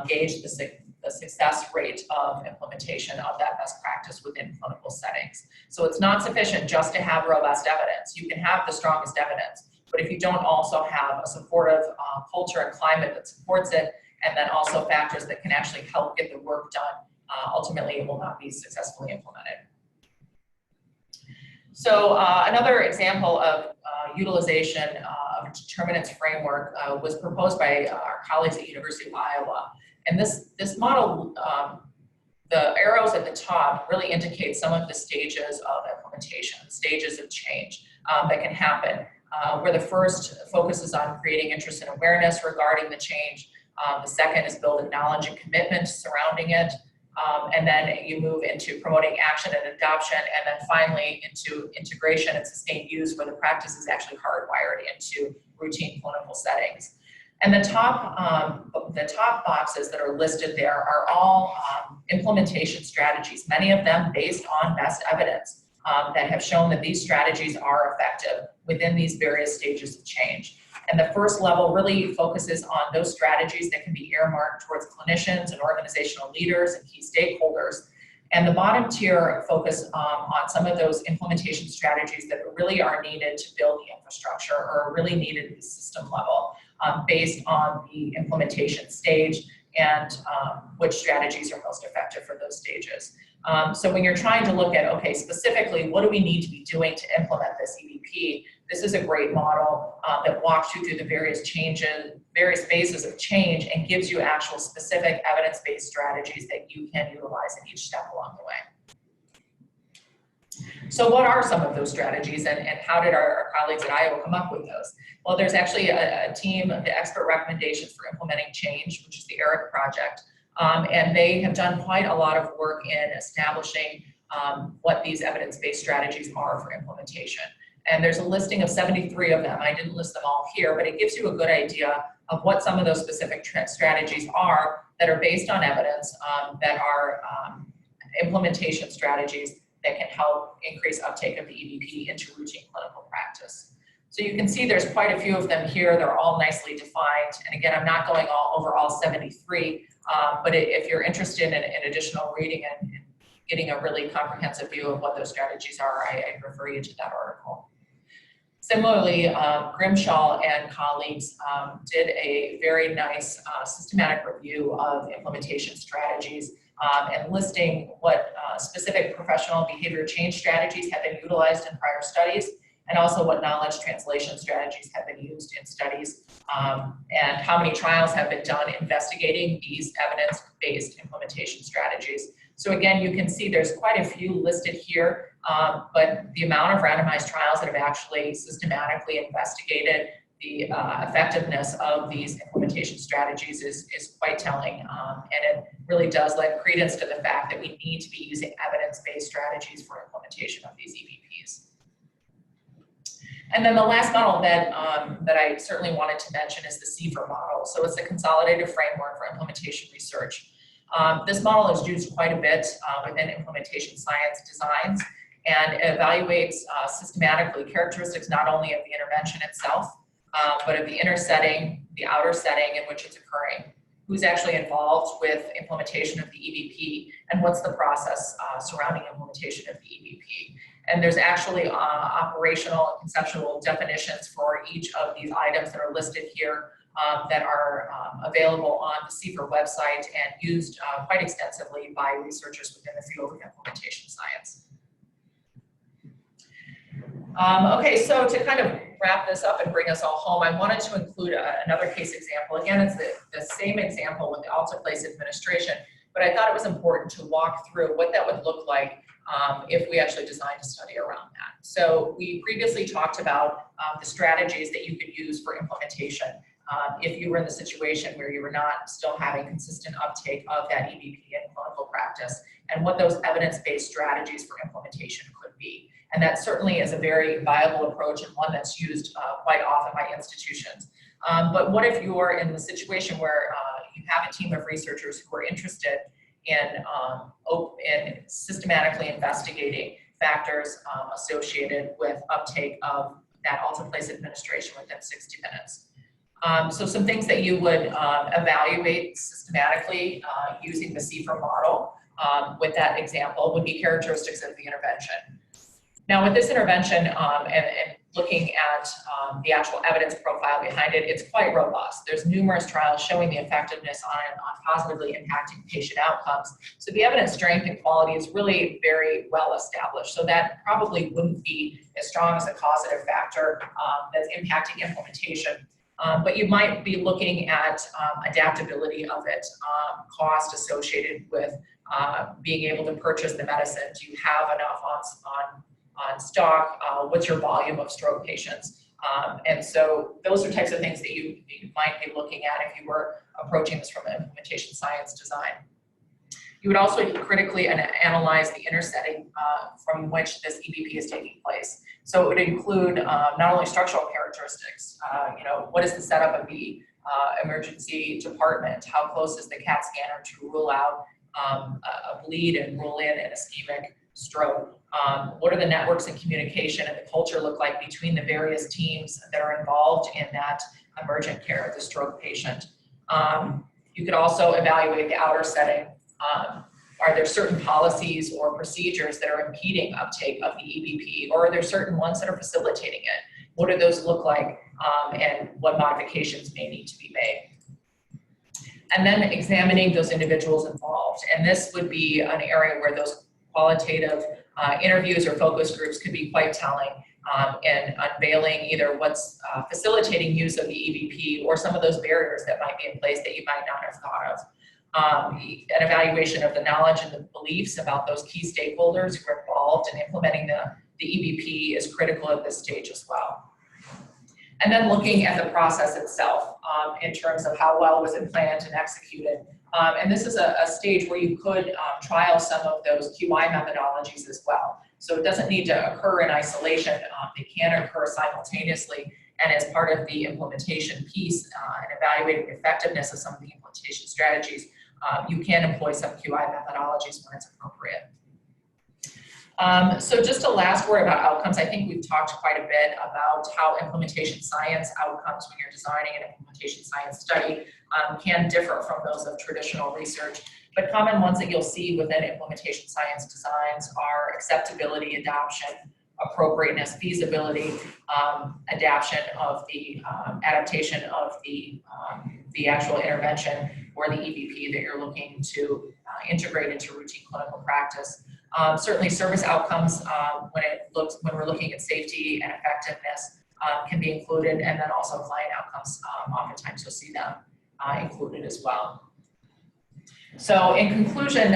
gauge the success rate of implementation of that best practice within clinical settings. So it's not sufficient just to have robust evidence. You can have the strongest evidence, but if you don't also have a supportive culture and climate that supports it, and then also factors that can actually help get the work done, ultimately it will not be successfully implemented. So another example of utilization of determinants framework was proposed by our colleagues at University of Iowa. And this model, the arrows at the top really indicate some of the stages of implementation, stages of change that can happen, where the first focuses on creating interest and awareness regarding the change. The second is building knowledge and commitment surrounding it. And then you move into promoting action and adoption, and then finally into integration and sustained use, where the practice is actually hardwired into routine clinical settings. And the top boxes that are listed there are all implementation strategies, many of them based on best evidence that have shown that these strategies are effective within these various stages of change. And the first level really focuses on those strategies that can be earmarked towards clinicians and organizational leaders and key stakeholders. And the bottom tier focus on some of those implementation strategies that really are needed to build the infrastructure or are really needed at the system level. based on the implementation stage and which strategies are most effective for those stages. So when you're trying to look at, okay, specifically, what do we need to be doing to implement this EVP? This is a great model that walks you through the various phases of change and gives you actual specific evidence-based strategies that you can utilize in each step along the way. So what are some of those strategies, and how did our colleagues at Iowa come up with those? Well, there's actually a team, the Expert Recommendations for Implementing Change, which is the ERIC project, and they have done quite a lot of work in establishing what these evidence-based strategies are for implementation. And there's a listing of 73 of them. I didn't list them all here, but it gives you a good idea of what some of those specific strategies are that are based on evidence, that are implementation strategies that can help increase uptake of the EVP into routine clinical practice. So you can see there's quite a few of them here. They're all nicely defined. And again, I'm not going over all 73, but if you're interested in additional reading and getting a really comprehensive view of what those strategies are, I refer you to that article. Similarly, Grimshaw and colleagues did a very nice systematic review of implementation strategies and listing what specific professional behavior change strategies have been utilized in prior studies, and also what knowledge translation strategies have been used in studies, and how many trials have been done investigating these evidence-based implementation strategies. So again, you can see there's quite a few listed here, but the amount of randomized trials that have actually systematically investigated the effectiveness of these implementation strategies is quite telling, and it really does lend credence to the fact that we need to be using evidence-based strategies for implementation of these EVPs. And then the last model that I certainly wanted to mention is the CFR model. So it's a consolidated framework for implementation research. This model is used quite a bit within implementation science designs, and it evaluates systematically characteristics not only of the intervention itself, but of the inner setting, the outer setting in which it's occurring, who's actually involved with implementation of the EVP, and what's the process surrounding implementation of the EVP. And there's actually operational and conceptual definitions for each of these items that are listed here that are available on the CFR website and used quite extensively by researchers within the field of implementation science. Okay, so to kind of wrap this up and bring us all home, I wanted to include another case example. Again, it's the same example with the alteplase administration, but I thought it was important to walk through what that would look like if we actually designed a study around that. So we previously talked about the strategies that you could use for implementation if you were in the situation where you were not still having consistent uptake of that EVP in clinical practice, and what those evidence-based strategies for implementation could be. And that certainly is a very viable approach and one that's used quite often by institutions. But what if you are in the situation where you have a team of researchers who are interested in systematically investigating factors associated with uptake of that alteplase administration within 60 minutes. So some things that you would evaluate systematically using the CFR model with that example would be characteristics of the intervention. Now with this intervention and looking at the actual evidence profile behind it, it's quite robust. There's numerous trials showing the effectiveness on positively impacting patient outcomes. So the evidence strength and quality is really very well established. So that probably wouldn't be as strong as a causative factor that's impacting implementation. But you might be looking at adaptability of it, cost associated with being able to purchase the medicine. Do you have enough on stock? What's your volume of stroke patients? And so those are types of things that you might be looking at if you were approaching this from an implementation science design. You would also critically analyze the inner setting from which this EVP is taking place. So it would include not only structural characteristics, what is the setup of the emergency department? How close is the CAT scanner to rule out a bleed and rule in an ischemic stroke? What are the networks and communication and the culture look like between the various teams that are involved in that emergent care of the stroke patient? You could also evaluate the outer setting. Are there certain policies or procedures that are impeding uptake of the EVP, or are there certain ones that are facilitating it? What do those look like? and what modifications may need to be made. And then examining those individuals involved. And this would be an area where those qualitative interviews or focus groups could be quite telling in unveiling either what's facilitating use of the EVP or some of those barriers that might be in place that you might not have thought of. An evaluation of the knowledge and the beliefs about those key stakeholders who are involved in implementing the EVP is critical at this stage as well. And then looking at the process itself in terms of how well was it planned and executed. And this is a stage where you could trial some of those QI methodologies as well. So it doesn't need to occur in isolation. They can occur simultaneously and as part of the implementation piece and evaluating the effectiveness of some of the implementation strategies, you can employ some QI methodologies when it's appropriate. So just a last word about outcomes. I think we've talked quite a bit about how implementation science outcomes when you're designing an implementation science study can differ from those of traditional research. But common ones that you'll see within implementation science designs are acceptability, adoption, appropriateness, feasibility, adaptation of the adaptation of the actual intervention or the EVP that you're looking to integrate into routine clinical practice. Certainly service outcomes when we're looking at safety and effectiveness can be included, and then also client outcomes, oftentimes you'll see them included as well. So in conclusion,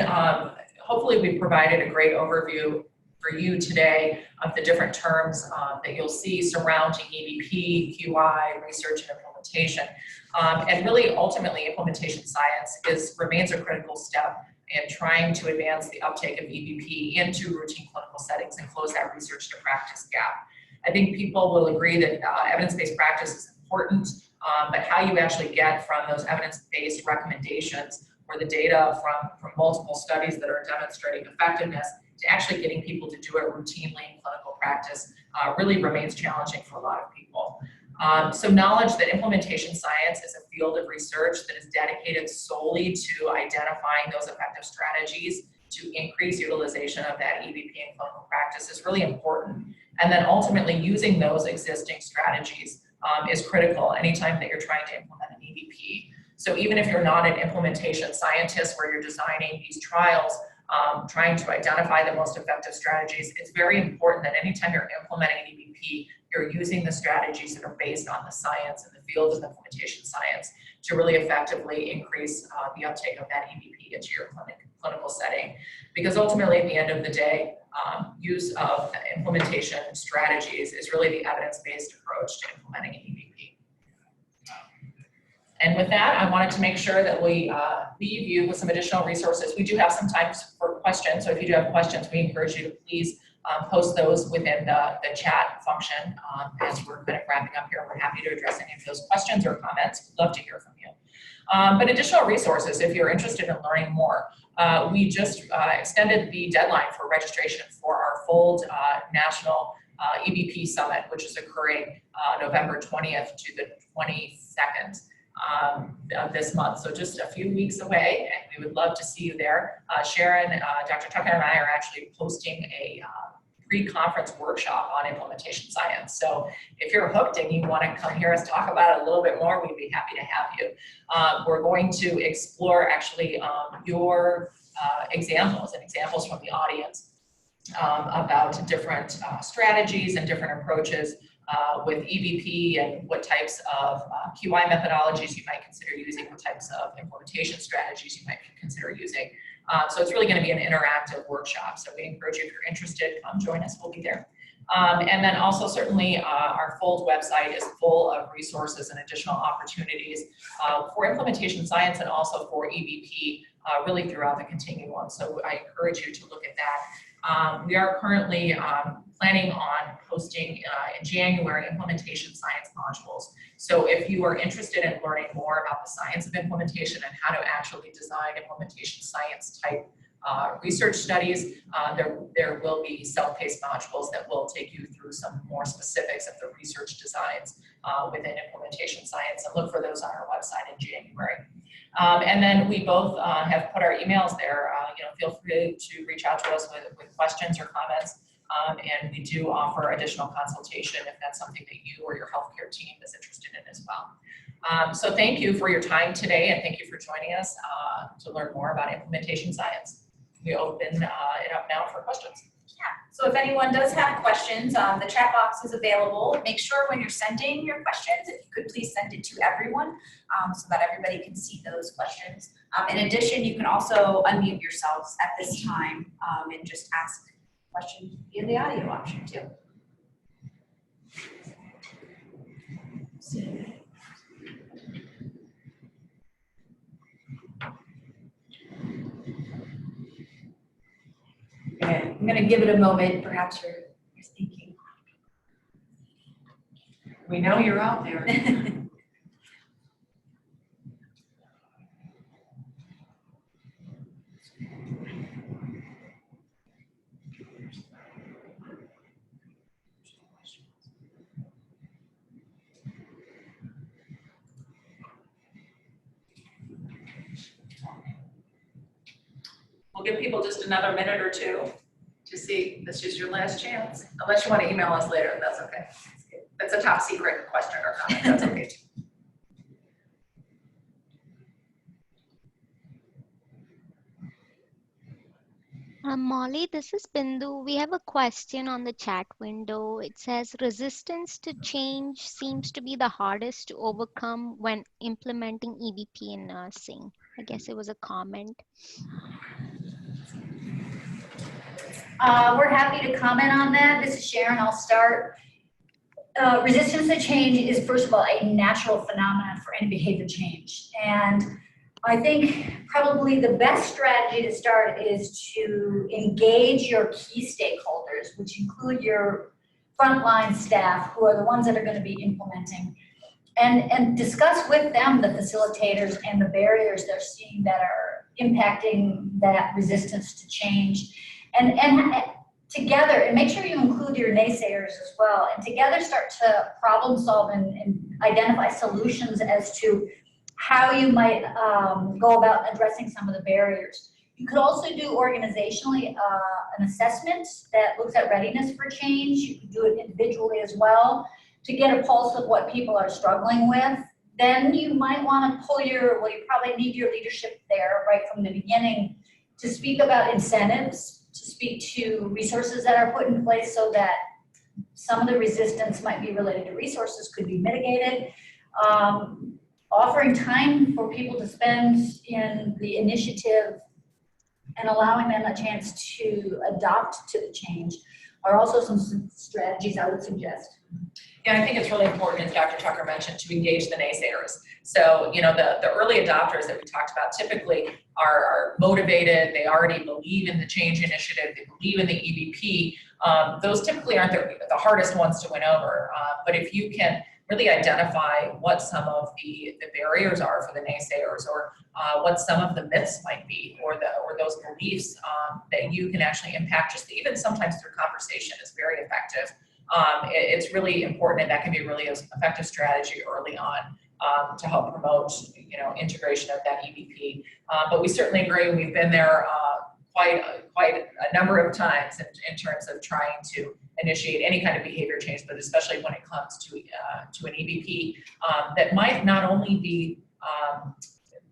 hopefully we provided a great overview for you today of the different terms that you'll see surrounding EVP, QI, research and implementation. And really ultimately implementation science remains a critical step in trying to advance the uptake of EVP into routine clinical settings and close that research to practice gap. I think people will agree that evidence-based practice is important, but how you actually get from those evidence-based recommendations or the data from multiple studies that are demonstrating effectiveness to actually getting people to do it routinely in clinical practice really remains challenging for a lot of people. So knowledge that implementation science is a field of research that is dedicated solely to identifying those effective strategies to increase utilization of that EVP in clinical practice is really important. And then ultimately using those existing strategies is critical anytime that you're trying to implement an EVP. So even if you're not an implementation scientist where you're designing these trials, trying to identify the most effective strategies, it's very important that anytime you're implementing an EVP, you're using the strategies that are based on the science and the field of implementation science to really effectively increase the uptake of that EVP into your clinical setting. Because ultimately, at the end of the day, use of implementation strategies is really the evidence-based approach to implementing an EVP. And with that, I wanted to make sure that we leave you with some additional resources. We do have some time for questions, so if you do have questions, we encourage you to please post those within the chat function as we're kind of wrapping up here. We're happy to address any of those questions or comments. We'd love to hear from you. But additional resources, if you're interested in learning more, we just extended the deadline for registration for our FOLD National EVP Summit, which is occurring November 20th to the 22nd. Of this month, so just a few weeks away, and we would love to see you there. Sharon, Dr. Tucker and I are actually hosting a pre-conference workshop on implementation science. So if you're hooked and you want to come hear us talk about it a little bit more, we'd be happy to have you. We're going to explore actually your examples from the audience about different strategies and different approaches with EVP and what types of QI methodologies you might consider using, what types of implementation strategies you might consider using. So it's really going to be an interactive workshop. So we encourage you, if you're interested, come join us, we'll be there. And then also certainly our FOLD website is full of resources and additional opportunities for implementation science and also for EVP really throughout the continuum. So I encourage you to look at that. We are currently planning on posting in January implementation science modules. So if you are interested in learning more about the science of implementation and how to actually design implementation science type research studies, there will be self-paced modules that will take you through some more specifics of the research designs within implementation science, and look for those on our website in January. And then we both have put our emails there. Feel free to reach out to us with questions or comments. And we do offer additional consultation if that's something that you or your healthcare team is interested in as well. So thank you for your time today, and thank you for joining us to learn more about implementation science. We open it up now for questions. Yeah, so if anyone does have questions, the chat box is available. Make sure when you're sending your questions, if you could please send it to everyone so that everybody can see those questions. In addition, you can also unmute yourselves at this time and just ask questions via the audio option too. Okay, I'm gonna give it a moment, perhaps you're thinking. We know you're out there. We'll give people just another minute or two to see. This is your last chance, unless you want to email us later. That's okay. That's a top secret question or comment. That's okay too. Molly, this is Bindu. We have a question on the chat window. It says resistance to change seems to be the hardest to overcome when implementing EBP in nursing. I guess it was a comment. We're happy to comment on that. This is Sharon, I'll start. Resistance to change is, first of all, a natural phenomenon for any behavior change. And I think probably the best strategy to start is to engage your key stakeholders, which include your frontline staff, who are the ones that are going to be implementing, and discuss with them the facilitators and the barriers they're seeing that are impacting that resistance to change. And together, and make sure you include your naysayers as well, and together start to problem solve and identify solutions as to how you might go about addressing some of the barriers. You could also do organizationally an assessment that looks at readiness for change. You could do it individually as well to get a pulse of what people are struggling with. Then you might want to pull well, you probably need your leadership there right from the beginning to speak about incentives, to speak to resources that are put in place so that some of the resistance might be related to resources, could be mitigated. Offering time for people to spend in the initiative and allowing them a chance to adopt to the change are also some strategies I would suggest. Yeah, I think it's really important, as Dr. Tucker mentioned, to engage the naysayers. So, you know, the early adopters that we talked about typically are motivated, they already believe in the change initiative, they believe in the EBP. Those typically aren't the hardest ones to win over. But if you can really identify what some of the barriers are for the naysayers, or what some of the myths might be, or those beliefs that you can actually impact, just even sometimes through conversation is very effective. It's really important, and that can be really an effective strategy early on to help promote, you know, integration of that EBP. But we certainly agree, we've been there quite a number of times in terms of trying to initiate any kind of behavior change, but especially when it comes to an EBP that might not only be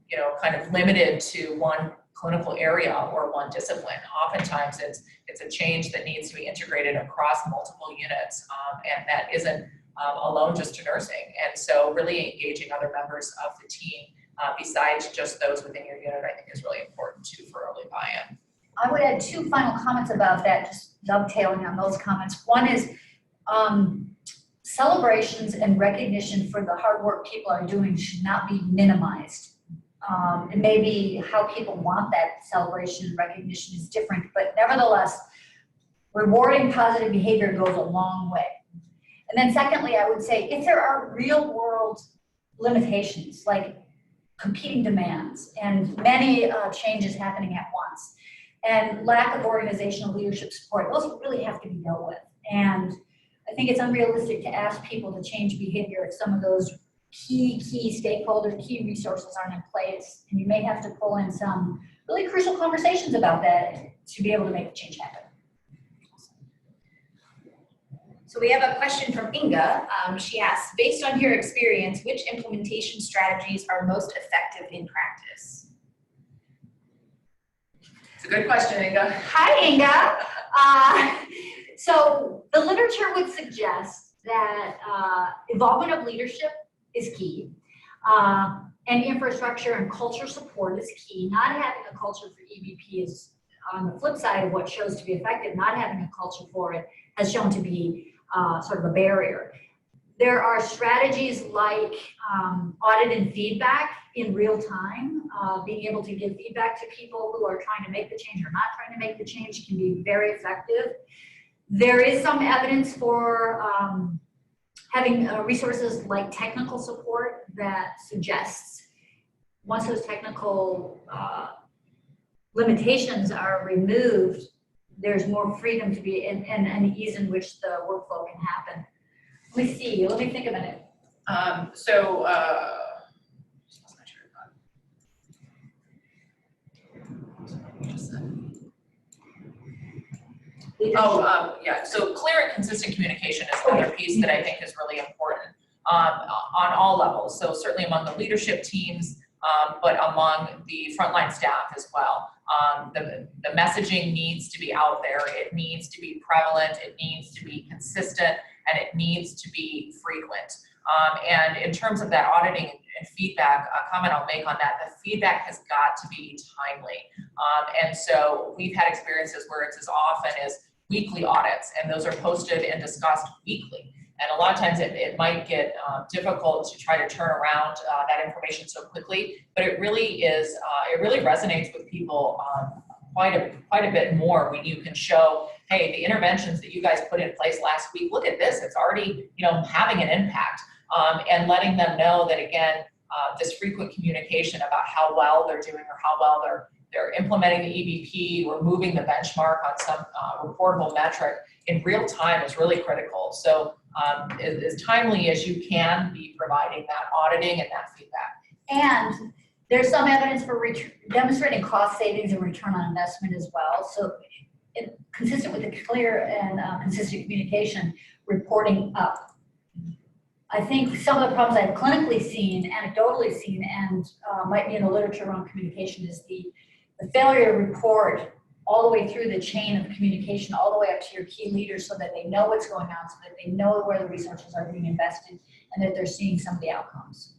you know, kind of limited to one clinical area or one discipline. Oftentimes it's a change that needs to be integrated across multiple units, and that isn't alone just to nursing. And so really engaging other members of the team besides just those within your unit, I think is really important too for early buy-in. I would add two final comments about that, just dovetailing on those comments. One is celebrations and recognition for the hard work people are doing should not be minimized. And maybe how people want that celebration and recognition is different, but nevertheless, rewarding positive behavior goes a long way. And then secondly, I would say if there are real world limitations, like competing demands and many changes happening at once, and lack of organizational leadership support, those really have to be dealt with. And I think it's unrealistic to ask people to change behavior if some of those key stakeholders, key resources aren't in place. And you may have to pull in some really crucial conversations about that to be able to make the change happen. So we have a question from Inga. She asks, based on your experience, which implementation strategies are most effective in practice? It's a good question, Inga. Hi, Inga. So the literature would suggest that involvement of leadership is key. And infrastructure and culture support is key. Not having a culture for EBP is on the flip side of what shows to be effective. Not having a culture for it has shown to be sort of a barrier. There are strategies like audit and feedback in real time. Being able to give feedback to people who are trying to make the change or not trying to make the change can be very effective. There is some evidence for having resources like technical support that suggests once those technical limitations are removed, there's more freedom to be and ease in which the workflow can happen. Let me see, let me think a minute. Yeah, so clear and consistent communication is another piece that I think is really important on all levels. So certainly among the leadership teams, but among the frontline staff as well. The messaging needs to be out there, it needs to be prevalent, it needs to be consistent, and it needs to be frequent. And in terms of that auditing and feedback, a comment I'll make on that, the feedback has got to be timely. And so we've had experiences where it's as often as weekly audits, and those are posted and discussed weekly. And a lot of times it might get difficult to try to turn around that information so quickly, but it really is, it really resonates with people quite a bit more when you can show, hey, the interventions that you guys put in place last week, look at this, it's already, having an impact. And letting them know that, again, this frequent communication about how well they're doing or how well they're implementing the EBP or moving the benchmark on some reportable metric in real time is really critical. So as timely as you can be providing that auditing and that feedback. And there's some evidence for demonstrating cost savings and return on investment as well. So consistent with the clear and consistent communication, reporting up. I think some of the problems I've clinically seen, anecdotally seen, and might be in the literature around communication is the failure to report all the way through the chain of communication, all the way up to your key leaders so that they know what's going on, so that they know where the resources are being invested, and that they're seeing some of the outcomes.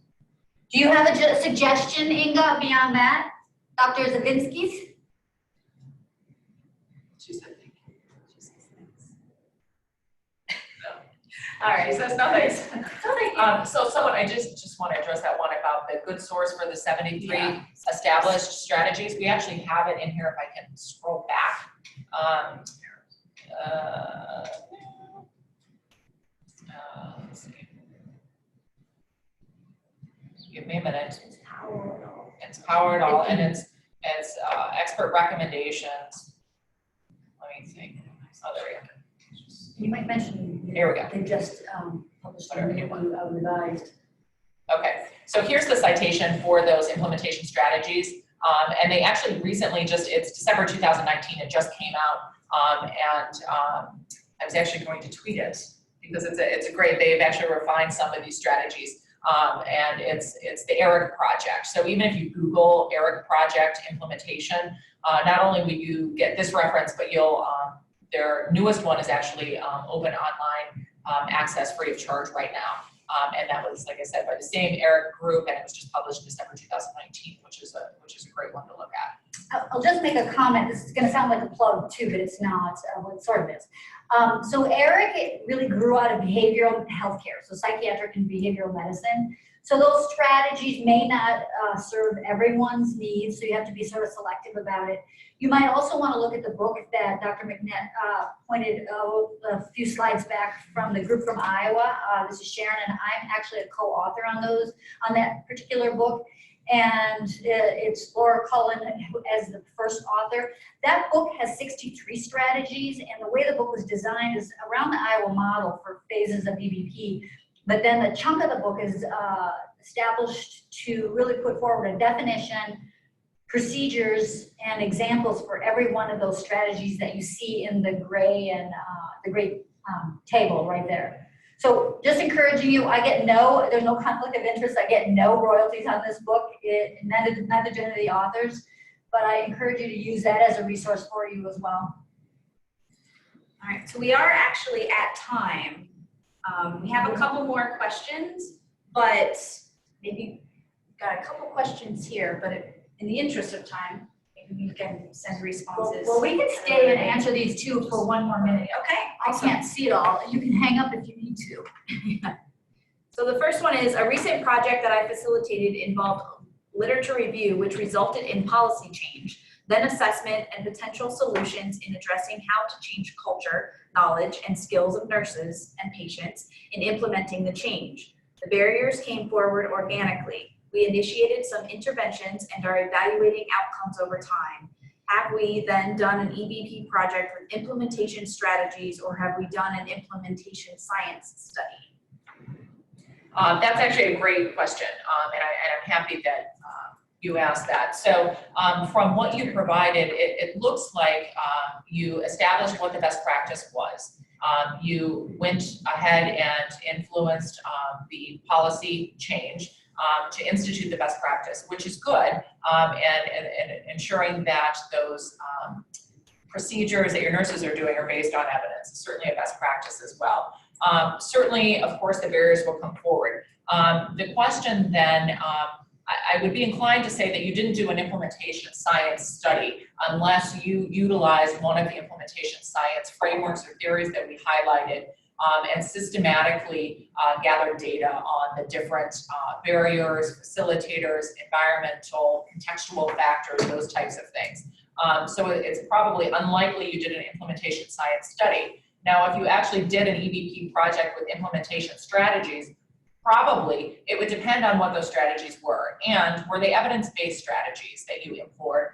Do you have a suggestion, Inga, beyond that? Dr. Zavinsky's? She said thank you. She says thanks. All right. She says no thanks. So So someone, I just want to address that one about the good source for the 73 established strategies. We actually have it in here if I can scroll back. Let's see. Just give me a minute. It's power it all. It's powered all, and it's expert recommendations. Let me think. Oh, there we go. You might mention. Here we go. They just published a new revised. Okay, so here's the citation for those implementation strategies. And they actually recently it's December 2019, it just came out. I was actually going to tweet it because it's a great, they've actually refined some of these strategies. And it's the ERIC project. So even if you Google ERIC project implementation, not only will you get this reference, but you'll, their newest one is actually open online access free of charge right now. And that was, like I said, by the same ERIC group, and it was just published in December 2019, which is a great one to look at. I'll just make a comment. This is going to sound like a plug too, but it's not. Well, it sort of is. So ERIC, it really grew out of behavioral healthcare, so psychiatric and behavioral medicine. So those strategies may not serve everyone's needs, so you have to be sort of selective about it. You might also want to look at the book that Dr. McNett pointed a few slides back from the group from Iowa. This is Sharon, and I'm actually a co-author on that particular book. And it's Laura Cullen as the first author. That book has 63 strategies, and the way the book was designed is around the Iowa model for phases of EBP. But then the chunk of the book is established to really put forward a definition, procedures, and examples for every one of those strategies that you see in the gray and the gray table right there. So just encouraging you, there's no conflict of interest. I get no royalties on this book, neither do any of the authors, but I encourage you to use that as a resource for you as well. All right, so we are actually at time. We have a couple more questions, but maybe we've got a couple questions here, but in the interest of time, maybe we can send responses. Well, we can stay and answer these two for one more minute. Okay, I awesome. can't see it all. You can hang up if you need to. So the first one is, a recent project that I facilitated involved literature review, which resulted in policy change, then assessment and potential solutions in addressing how to change culture, knowledge, and skills of nurses and patients in implementing the change. The barriers came forward organically. We initiated some interventions and are evaluating outcomes over time. Have we then done an EBP project with implementation strategies, or have we done an implementation science study? That's actually a great question, and I'm happy that you asked that. So from what you provided, it looks like you established what the best practice was. You went ahead and influenced the policy change to institute the best practice, which is good, and ensuring that those procedures that your nurses are doing are based on evidence is certainly a best practice as well. Certainly, of course, the barriers will come forward. The question then, I would be inclined to say that you didn't do an implementation science study unless you utilized one of the implementation science frameworks or theories that we highlighted and systematically gathered data on the different barriers, facilitators, environmental, contextual factors, those types of things. So it's probably unlikely you did an implementation science study. Now, if you actually did an EBP project with implementation strategies, probably it would depend on what those strategies were, and were they evidence-based strategies that you employed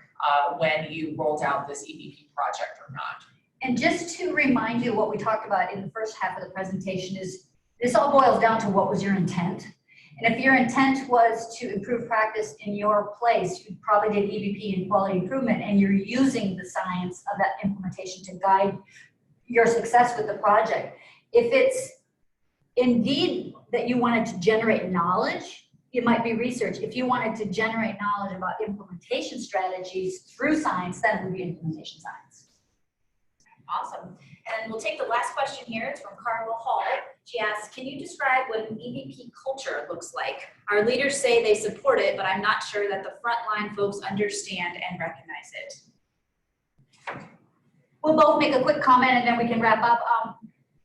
when you rolled out this EBP project or not. And just to remind you what we talked about in the first half of the presentation is this all boils down to what was your intent. And if your intent was to improve practice in your place, you probably did EBP and quality improvement, and you're using the science of that implementation to guide your success with the project. If it's indeed that you wanted to generate knowledge, it might be research. If you wanted to generate knowledge about implementation strategies through science, then it would be implementation science. Awesome. And we'll take the last question here. It's from Carla Hall. She asks, can you describe what an EBP culture looks like? Our leaders say they support it, but I'm not sure that the frontline folks understand and recognize it. We'll both make a quick comment and then we can wrap up.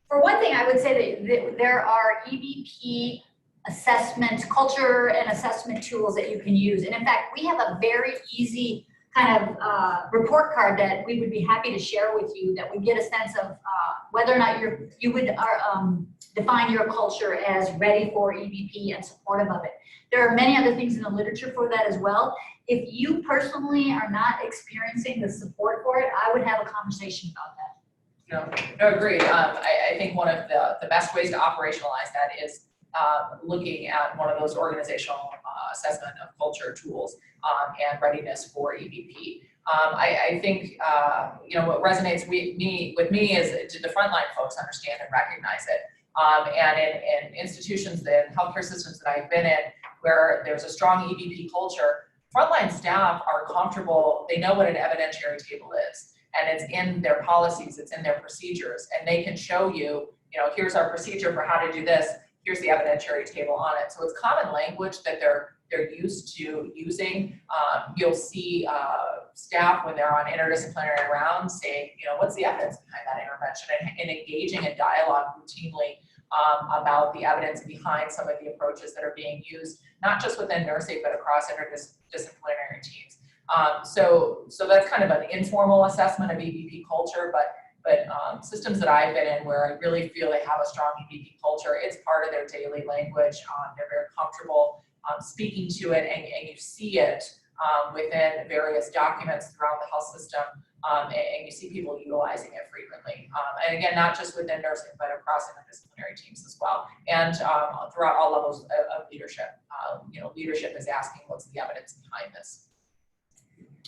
For one thing, I would say that there are EBP assessment, culture and assessment tools that you can use. And in fact, we have a very easy kind of report card that we would be happy to share with you that would get a sense of whether or not you would define your culture as ready for EBP and supportive of it. There are many other things in the literature for that as well. If you personally are not experiencing the support for it, I would have a conversation about that. No, agreed. I think one of the best ways to operationalize that is looking at one of those organizational assessment of culture tools and readiness for EBP. I think what resonates with me is, did the frontline folks understand and recognize it? And in institutions, the healthcare systems that I've been in, where there's a strong EBP culture, frontline staff are comfortable. They know what an evidentiary table is, and it's in their policies, it's in their procedures, and they can show you, here's our procedure for how to do this. Here's the evidentiary table on it. So it's common language that they're used to using. You'll see staff when they're on interdisciplinary rounds saying, what's the evidence behind that intervention, and engaging in dialogue routinely about the evidence behind some of the approaches that are being used, not just within nursing, but across interdisciplinary teams. So that's kind of an informal assessment of EBP culture, but systems that I've been in where I really feel they have a strong EBP culture, it's part of their daily language. They're very comfortable speaking to it, and you see it within various documents throughout the health system, and you see people utilizing it frequently. And again, not just within nursing, but across interdisciplinary teams as well, and throughout all levels of leadership. Leadership is asking, what's the evidence behind this?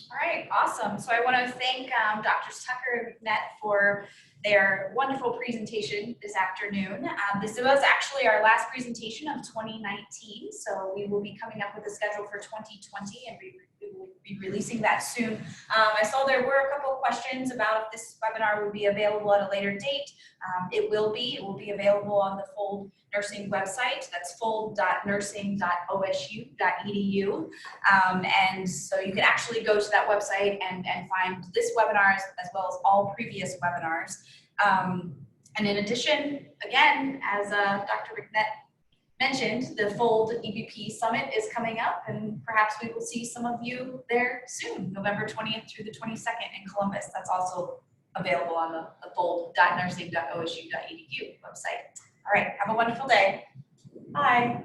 All right, awesome. So I want to thank Drs. Tucker and Net for their wonderful presentation this afternoon. This was actually our last presentation of 2019, so we will be coming up with a schedule for 2020 and we will be releasing that soon. I saw there were a couple of questions about if this webinar will be available at a later date. It will be available on the Fold Nursing website. That's fold.nursing.osu.edu. And so you can actually go to that website and find this webinar as well as all previous webinars. And in addition, again, as Dr. Ricknett mentioned, the Fold EVP Summit is coming up, and perhaps we will see some of you there soon, November 20th through the 22nd in Columbus. That's also available on the fold.nursing.osu.edu website. All right, have a wonderful day. Bye.